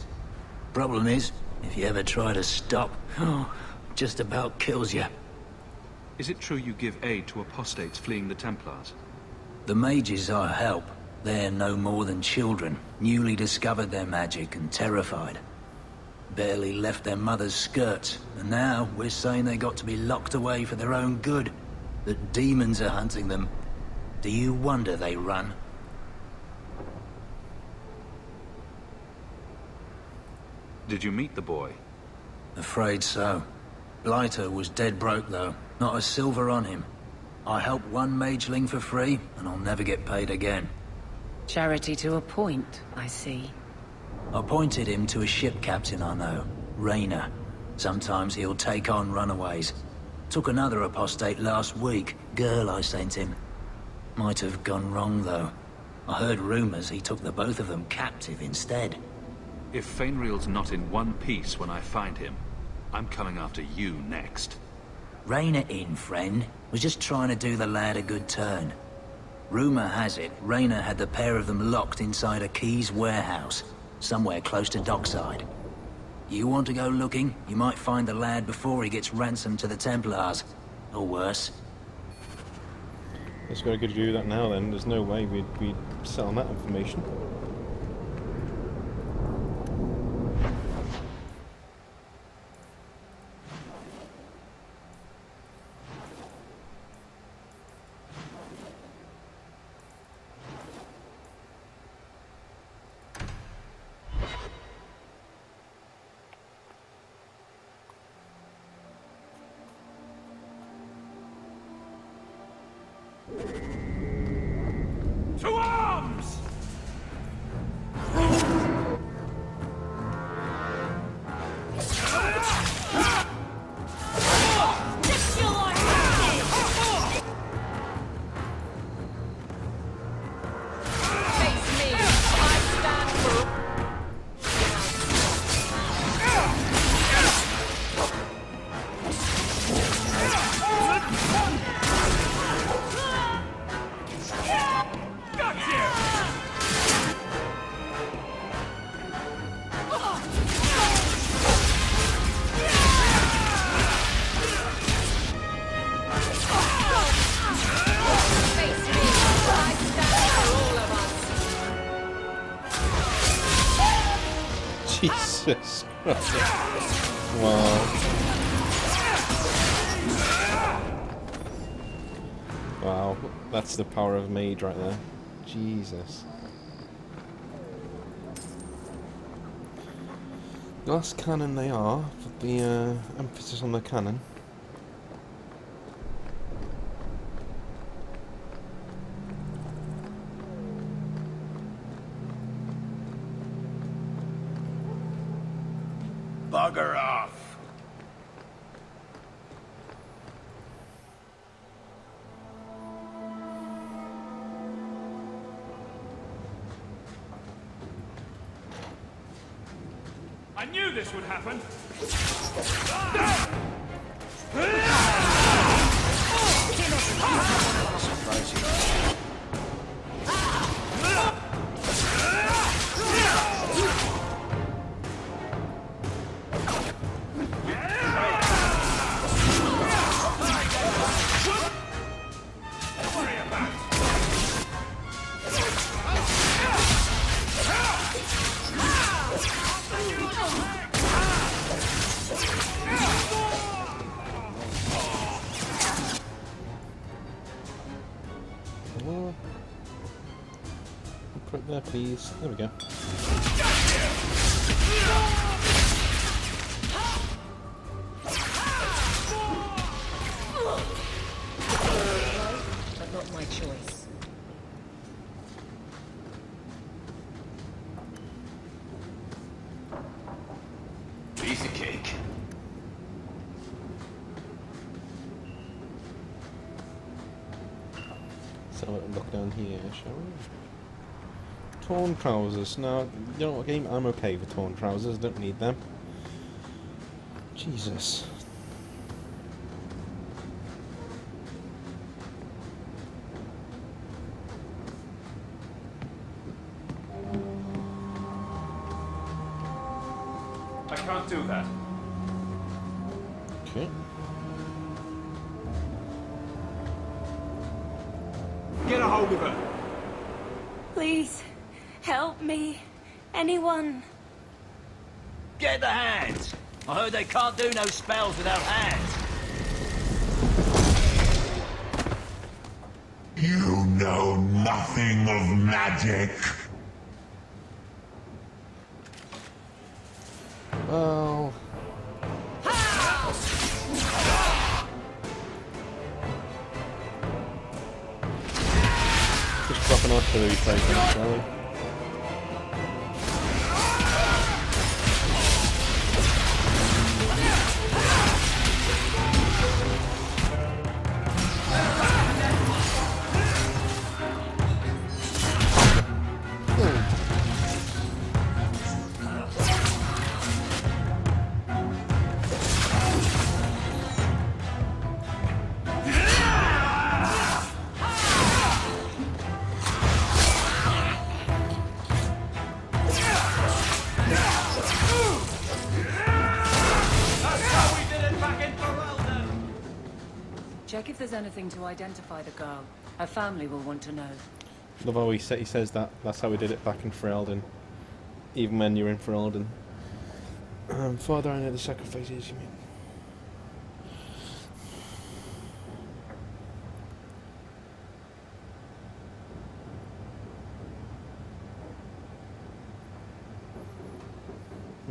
Problem is, if you ever try to stop, just about kills you. Is it true you give aid to apostates fleeing the Templars? The mages I help, they're no more than children, newly discovered their magic and terrified. Barely left their mother's skirts, and now we're saying they got to be locked away for their own good. That demons are hunting them. Do you wonder they run? Did you meet the boy? Afraid so. Blighter was dead broke though, not a silver on him. I helped one mageling for free, and I'll never get paid again. Charity to a point, I see. I pointed him to a ship captain I know, Rayner. Sometimes he'll take on runaways. Took another apostate last week, girl I sent him. Might have gone wrong though. I heard rumors he took the both of them captive instead. If Fainreal's not in one piece when I find him, I'm coming after you next. Rayner in, friend. Was just trying to do the lad a good turn. Rumor has it, Rayner had the pair of them locked inside a Keys warehouse, somewhere close to dockside. You want to go looking, you might find the lad before he gets ransomed to the Templars. Or worse. Let's go to do that now then. There's no way we'd sell on that information. To arms! Jesus Christ. Wow. Wow, that's the power of mage right there. Jesus. Glass cannon they are, but the emphasis on the cannon. Bugger off! I knew this would happen! Put it there, please. There we go. But not my choice. Piece of cake. Let's have a little look down here, shall we? Torn trousers. Now, you know what, game? I'm okay with torn trousers. Don't need them. Jesus. I can't do that. Okay. Get a hold of her. Please, help me. Anyone. Get the hands! I heard they can't do no spells without hands. You know nothing of magic. Well... Just dropping off for the replay, shall we? Check if there's anything to identify the girl. Her family will want to know. Love how he says that. That's how we did it back in Ferelden. Even when you're in Ferelden. Father, I know the sacrifices you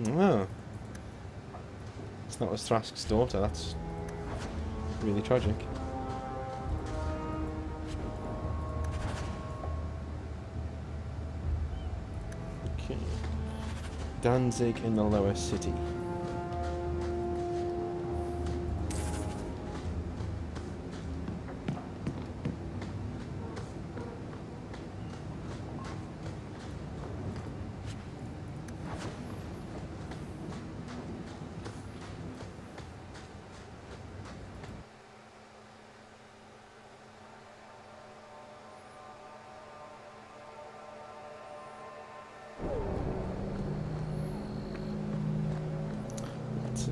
mean. Oh. It's not was Thrask's daughter, that's really tragic. Okay. Danzig in the lower city.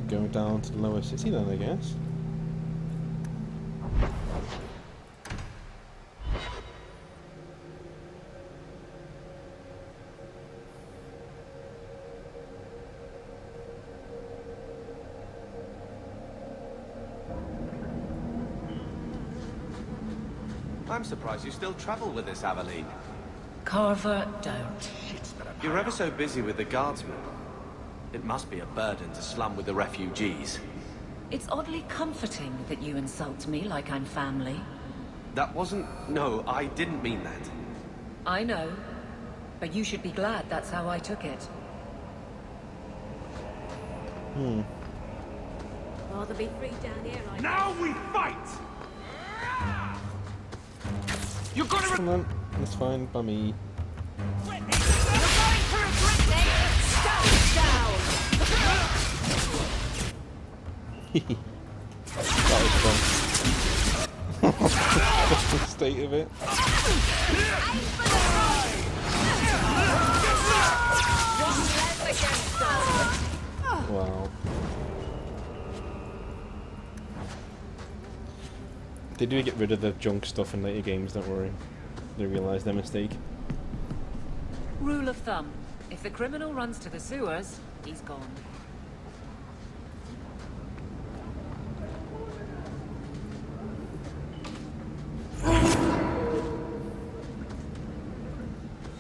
Go down to the lower city then, I guess. I'm surprised you still travel with this, Aveline. Carver, don't. You're ever so busy with the guardsmen. It must be a burden to slum with the refugees. It's oddly comforting that you insult me like I'm family. That wasn't... No, I didn't mean that. I know, but you should be glad that's how I took it. Rather be free down here like Now we fight! You gotta... Come on, it's fine by me. That was fun. The state of it. Wow. They do get rid of the junk stuff in later games, don't worry. They realise their mistake. Rule of thumb. If the criminal runs to the sewers, he's gone.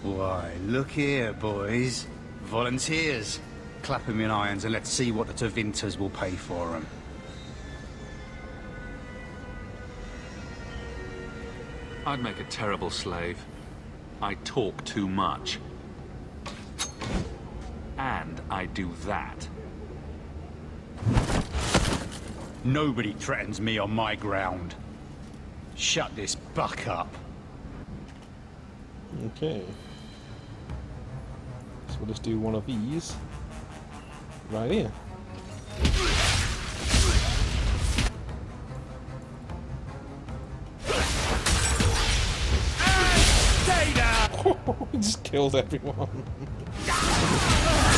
Why, look here, boys. Volunteers. Clap 'em in irons and let's see what the Tevinters will pay for 'em. I'd make a terrible slave. I talk too much. And I do that. Nobody threatens me on my ground. Shut this buck up. Okay. So we'll just do one of these. Right here. He just killed everyone.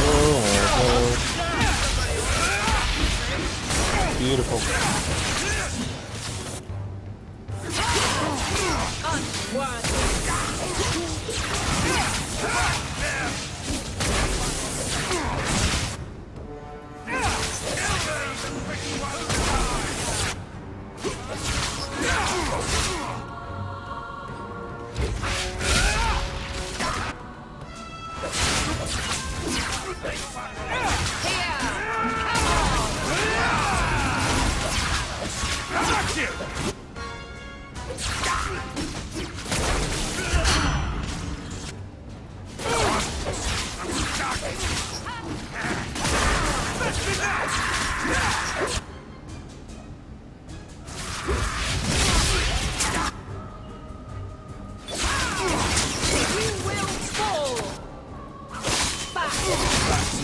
Oh my god. Got you!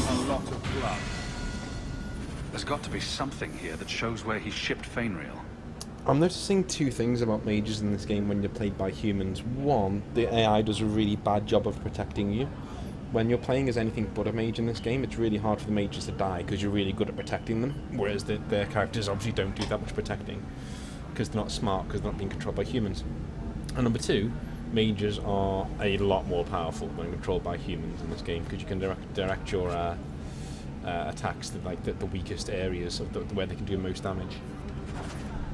A lot of blood. There's got to be something here that shows where he shipped Fainreal. I'm noticing two things about mages in this game when you're played by humans. One, the AI does a really bad job of protecting you. When you're playing as anything but a mage in this game, it's really hard for the mages to die because you're really good at protecting them, whereas their characters obviously don't do that much protecting because they're not smart, because they're not being controlled by humans. And number two, mages are a lot more powerful when controlled by humans in this game because you can direct your attacks to like the weakest areas of where they can do most damage.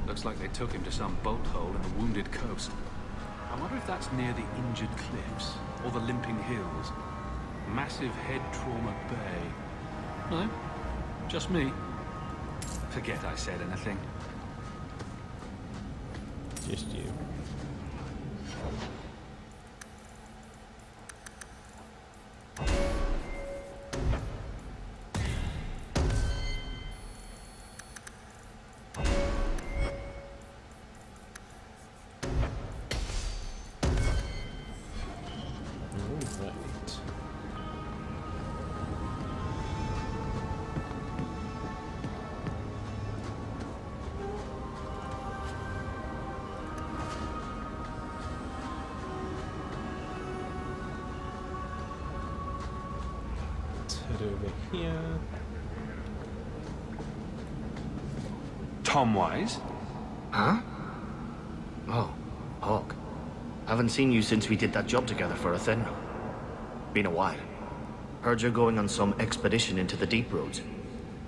Looks like they took him to some bolt hole in the wounded coast. I wonder if that's near the injured cliffs or the limping hills. Massive head trauma bay. No, just me. Forget I said anything. Just you. Over here. Tom Wise? Huh? Oh, Hawk. Haven't seen you since we did that job together for Athenra. Been a while. Heard you're going on some expedition into the deep roads.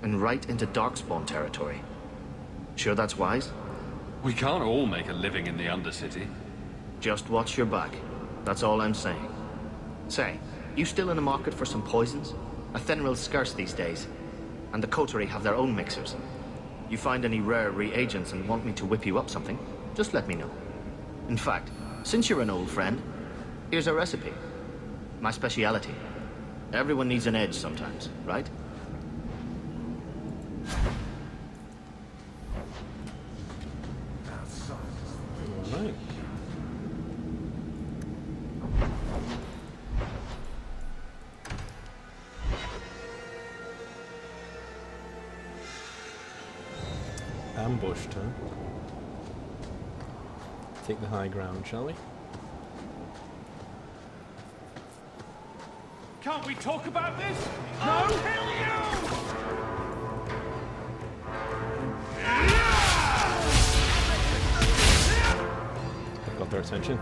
And right into Darkspawn territory. Sure that's wise? We can't all make a living in the Undercity. Just watch your back. That's all I'm saying. Say, you still in the market for some poisons? Athenril's scarce these days, and the coterie have their own mixers. You find any rare reagents and want me to whip you up something, just let me know. In fact, since you're an old friend, here's a recipe. My speciality. Everyone needs an edge sometimes, right? Alright. Ambushed, huh? Take the high ground, shall we? Can't we talk about this? No? I'll kill you! I've got their attention.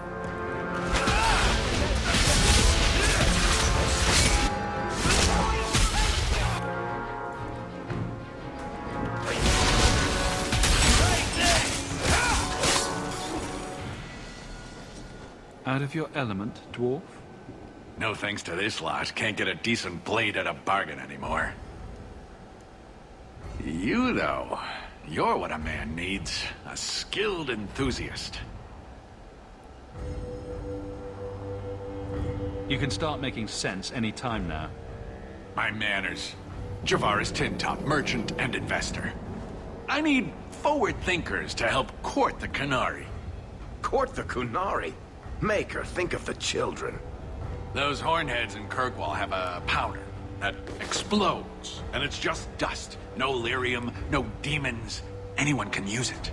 Out of your element, dwarf? No thanks to this lot. Can't get a decent blade at a bargain anymore. You, though, you're what a man needs. A skilled enthusiast. You can start making sense any time now. My manners. Javaris Tintop, merchant and investor. I need forward thinkers to help court the Qunari. Court the Qunari? Make her think of the children. Those hornheads in Kirkwall have a powder that explodes, and it's just dust. No lyrium, no demons. Anyone can use it.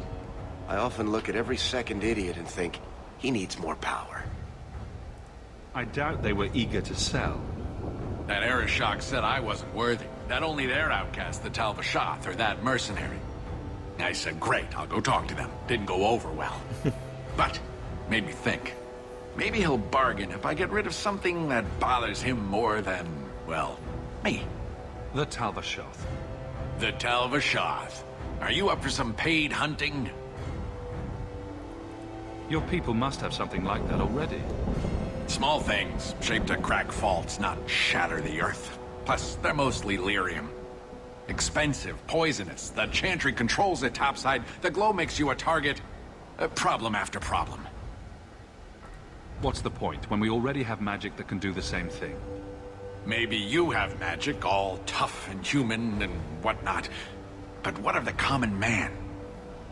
I often look at every second idiot and think, he needs more power. I doubt they were eager to sell. That Arishok said I wasn't worthy. That only their outcast, the Talvashath, or that mercenary. I said, great, I'll go talk to them. Didn't go over well. But, made me think. Maybe he'll bargain if I get rid of something that bothers him more than, well, me. The Talvashath. The Talvashath. Are you up for some paid hunting? Your people must have something like that already. Small things, shaped to crack faults, not shatter the earth. Plus, they're mostly lyrium. Expensive, poisonous. The Chantry controls it topside. The glow makes you a target. Problem after problem. What's the point, when we already have magic that can do the same thing? Maybe you have magic, all tough and human and whatnot. But what of the common man?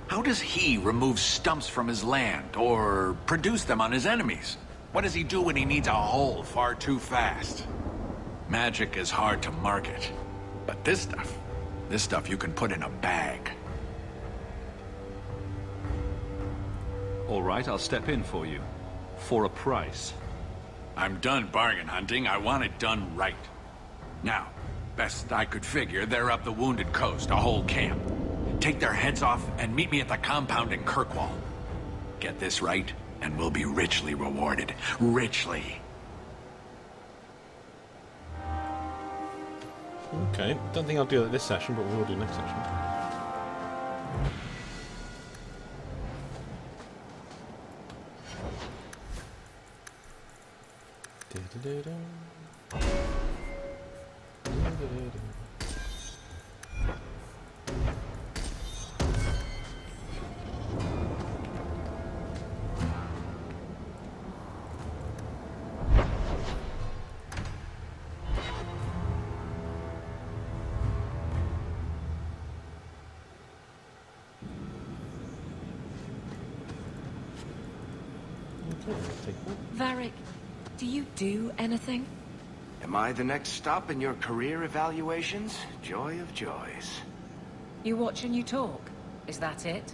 How does he remove stumps from his land, or produce them on his enemies? What does he do when he needs a hole far too fast? Magic is hard to market. But this stuff you can put in a bag. All right, I'll step in for you. For a price. I'm done bargain hunting. I want it done right. Now, best I could figure, they're up the Wounded Coast, a whole camp. Take their heads off and meet me at the compound in Kirkwall. Get this right, and we'll be richly rewarded. Richly. Okay, don't think I'll do that this session, but we will do next session. Varric, do you do anything? Am I the next stop in your career evaluations? Joy of joys. You watch and you talk. Is that it?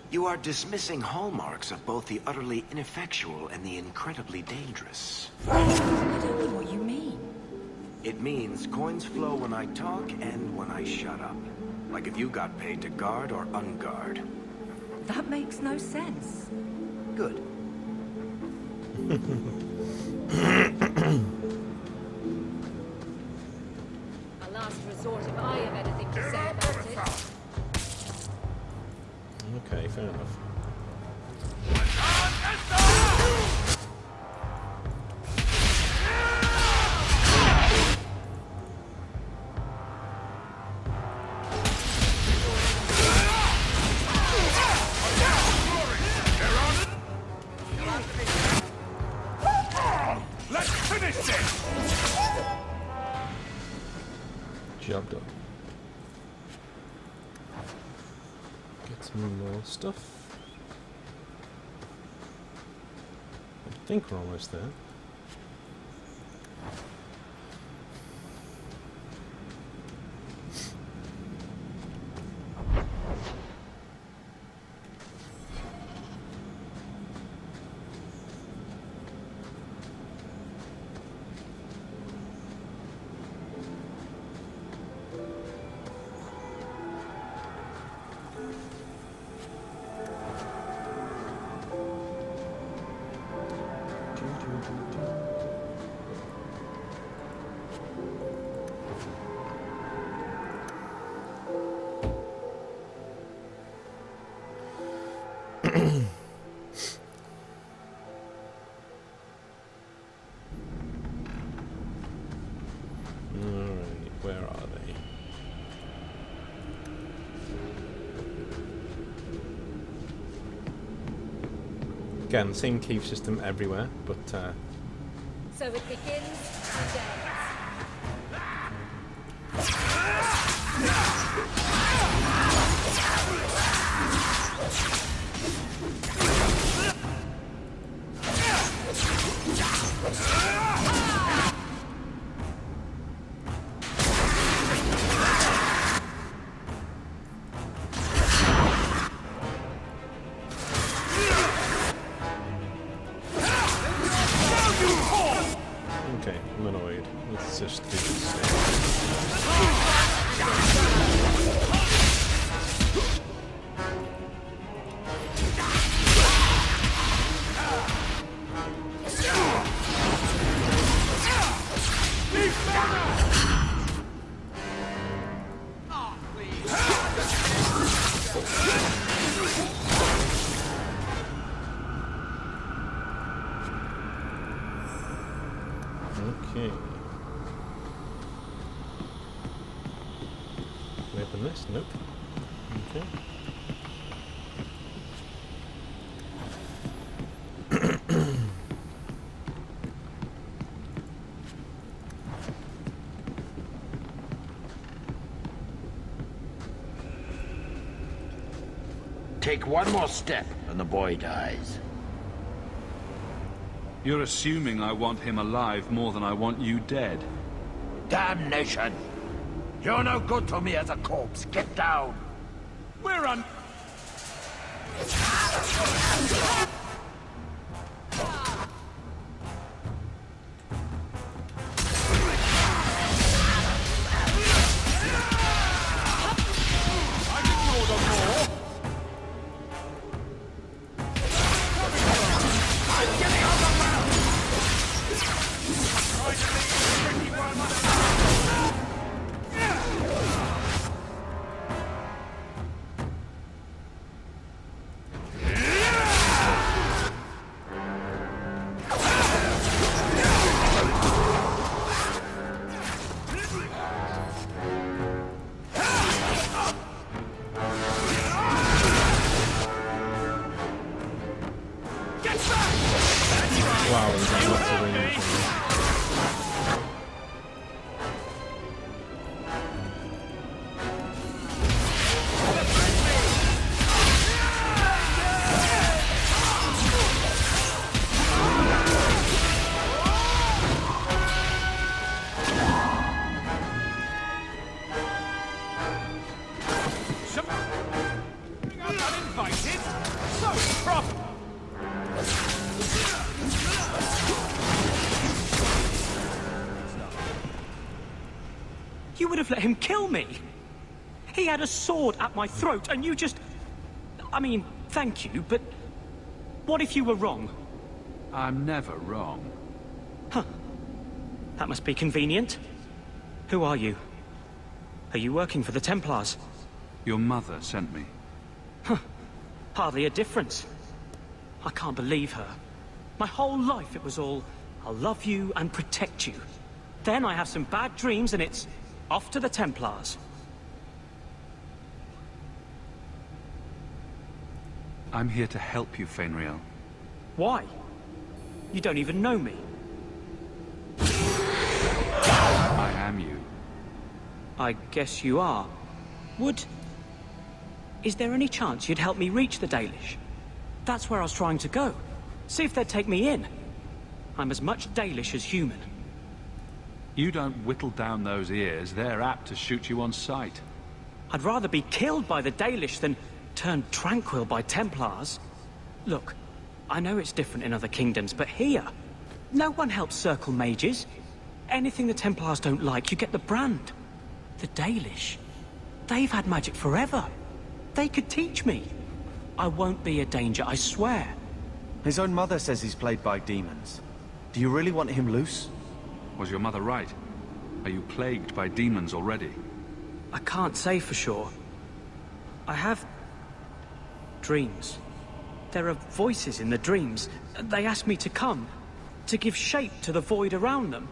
You are dismissing hallmarks of both the utterly ineffectual and the incredibly dangerous. I don't know what you mean. It means coins flow when I talk and when I shut up. Like if you got paid to guard or unguard. That makes no sense. Good. A last resort if I have anything to say about it. Okay, fair enough. Let's finish this! Job done. Get some more stuff. I think we're almost there. Alright, where are they? Again, same cave system everywhere, but So it begins today. okay, I'm annoyed. on this? Nope. Okay. Take one more step and the boy dies. You're assuming I want him alive more than I want you dead. Damnation! You're no good to me as a corpse. Get down! We're on... Wow, he's got lots of range. I'm not invited. So proper. You would have let him kill me. He had a sword at my throat, and you just... I mean, thank you, but... What if you were wrong? I'm never wrong. Huh. That must be convenient. Who are you? Are you working for the Templars? Your mother sent me. Huh. Hardly a difference. I can't believe her. My whole life it was all, I'll love you and protect you. Then I have some bad dreams and it's off to the Templars. I'm here to help you, Fenriel. Why? You don't even know me. I am you. I guess you are. Is there any chance you'd help me reach the Dalish? That's where I was trying to go. See if they'd take me in. I'm as much Dalish as human. You don't whittle down those ears, they're apt to shoot you on sight. I'd rather be killed by the Dalish than turned tranquil by Templars. Look, I know it's different in other kingdoms, but here, no one helps circle mages. Anything the Templars don't like, you get the brand. The Dalish, they've had magic forever. They could teach me. I won't be a danger, I swear. His own mother says he's plagued by demons. Do you really want him loose? Was your mother right? Are you plagued by demons already? I can't say for sure. I have... dreams. There are voices in the dreams. They ask me to come, to give shape to the void around them.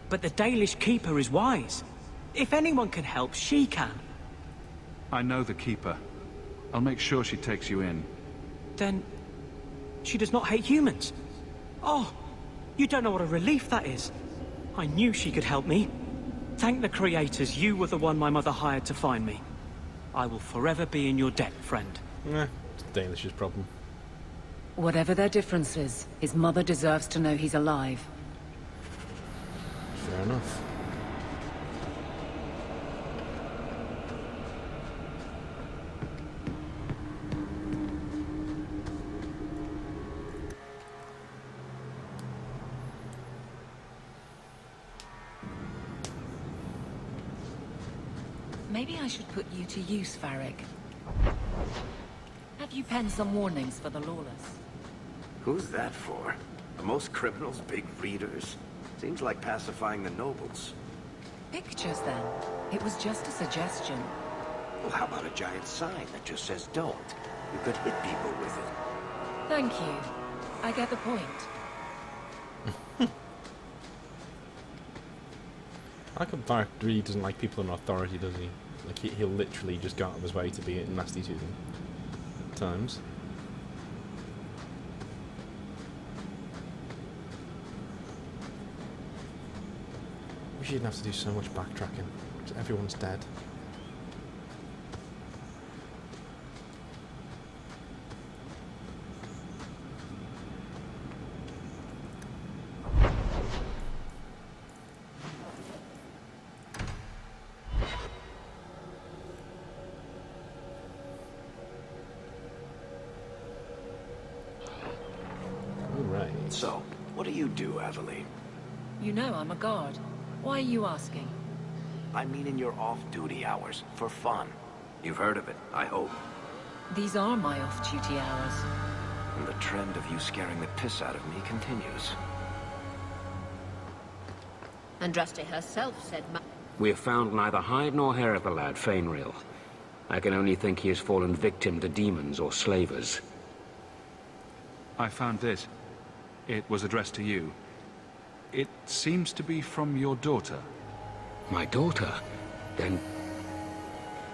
But the Dalish Keeper is wise. If anyone can help, she can. I know the Keeper. I'll make sure she takes you in. Then... she does not hate humans? Oh, you don't know what a relief that is. I knew she could help me. Thank the creators, you were the one my mother hired to find me. I will forever be in your debt, friend. It's Dalish's problem. Whatever their differences, his mother deserves to know he's alive. Fair enough. Maybe I should put you to use, Varric. Have you penned some warnings for the lawless? Who's that for? Are most criminals big readers? Seems like pacifying the nobles. Pictures, then. It was just a suggestion. Well, how about a giant sign that just says don't? You could hit people with it. Thank you. I get the point. How come Varric really doesn't like people in authority, does he? Like, he'll literally just go out of his way to be nasty to them at times. Wish you didn't have to do so much backtracking, because everyone's dead. So, what do you do, Aveline? You know I'm a guard. Why are you asking? I mean in your off-duty hours, for fun. You've heard of it, I hope. These are my off-duty hours. And the trend of you scaring the piss out of me continues. Andraste herself said... We have found neither hide nor hair of the lad, Fainril. I can only think he has fallen victim to demons or slavers. I found this. It was addressed to you. It seems to be from your daughter. My daughter? Then...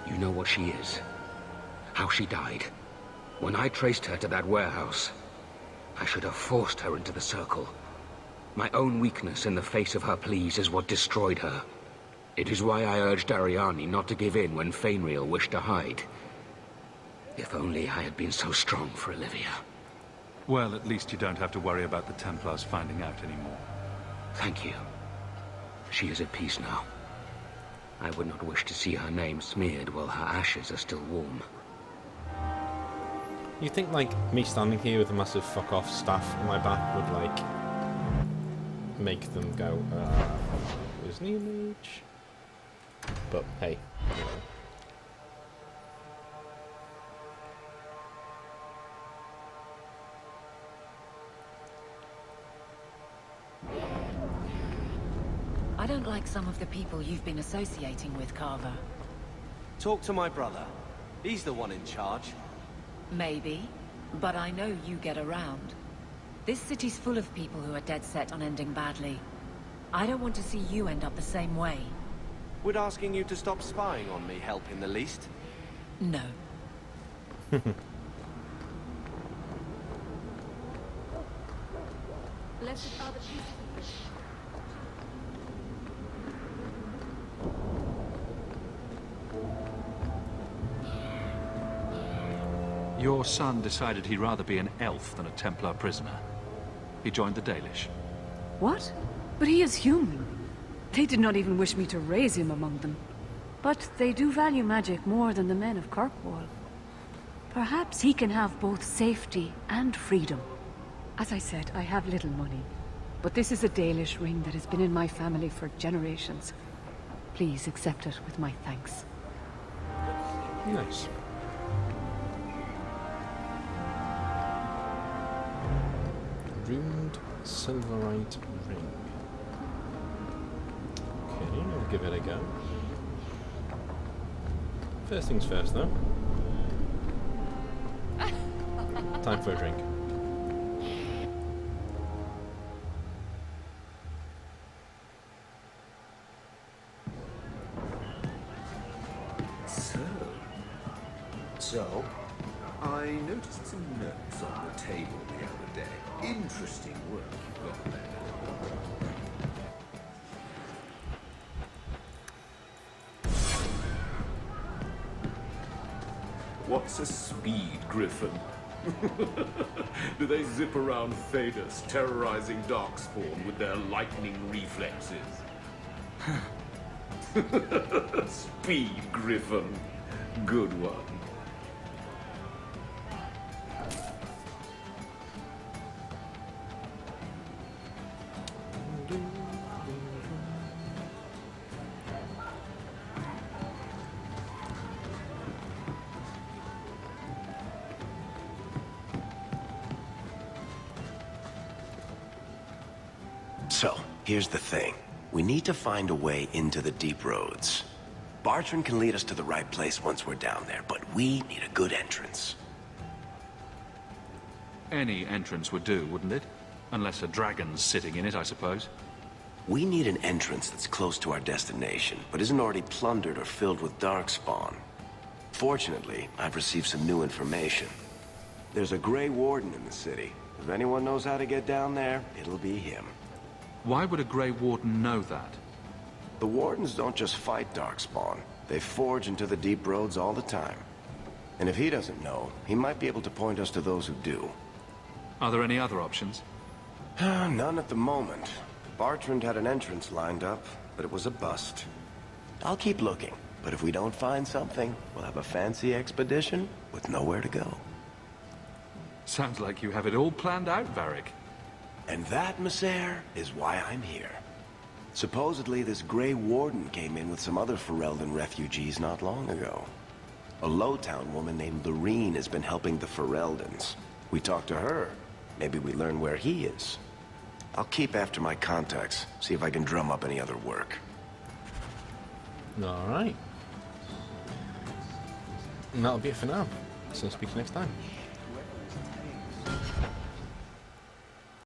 you know what she is. How she died. When I traced her to that warehouse, I should have forced her into the circle. My own weakness in the face of her pleas is what destroyed her. It is why I urged Ariani not to give in when Fainril wished to hide. If only I had been so strong for Olivia. Well, at least you don't have to worry about the Templars finding out anymore. Thank you. She is at peace now. I would not wish to see her name smeared while her ashes are still warm. You think, like, me standing here with a massive fuck-off staff on my back would, like, make them go, where's the image? But, hey, you know. I don't like some of the people you've been associating with, Carver. Talk to my brother. He's the one in charge. Maybe, but I know you get around. This city's full of people who are dead set on ending badly. I don't want to see you end up the same way. Would asking you to stop spying on me help in the least? No. Blessed are the peaceful. Your son decided he'd rather be an elf than a Templar prisoner. He joined the Dalish. What? But he is human. They did not even wish me to raise him among them. But they do value magic more than the men of Kirkwall. Perhaps he can have both safety and freedom. As I said, I have little money. But this is a Dalish ring that has been in my family for generations. Please accept it with my thanks. Nice. Ruined silverite ring. Okay, I'll give it a go. First things first, though. Time for a drink. So, I noticed some notes on the table the other day. Interesting work you've got there. What's a speed griffin? Do they zip around Phaedus, terrorizing Darkspawn with their lightning reflexes? Speed griffin. Good one. So, here's the thing. We need to find a way into the deep roads. Bartrand can lead us to the right place once we're down there, but we need a good entrance. Any entrance would do, wouldn't it? Unless a dragon's sitting in it, I suppose. We need an entrance that's close to our destination, but isn't already plundered or filled with darkspawn. Fortunately, I've received some new information. There's a Grey Warden in the city. If anyone knows how to get down there, it'll be him. Why would a Grey Warden know that? The Wardens don't just fight darkspawn. They forge into the deep roads all the time. And if he doesn't know, he might be able to point us to those who do. Are there any other options? None at the moment. Bartrand had an entrance lined up, but it was a bust. I'll keep looking, but if we don't find something, we'll have a fancy expedition with nowhere to go. Sounds like you have it all planned out, Varric. And that, Messer, is why I'm here. Supposedly, this Grey Warden came in with some other Ferelden refugees not long ago. A Lowtown woman named Lorene has been helping the Fereldans. We talked to her. Maybe we learn where he is. I'll keep after my contacts, see if I can drum up any other work. Alright. And that'll be it for now. So speak to you next time.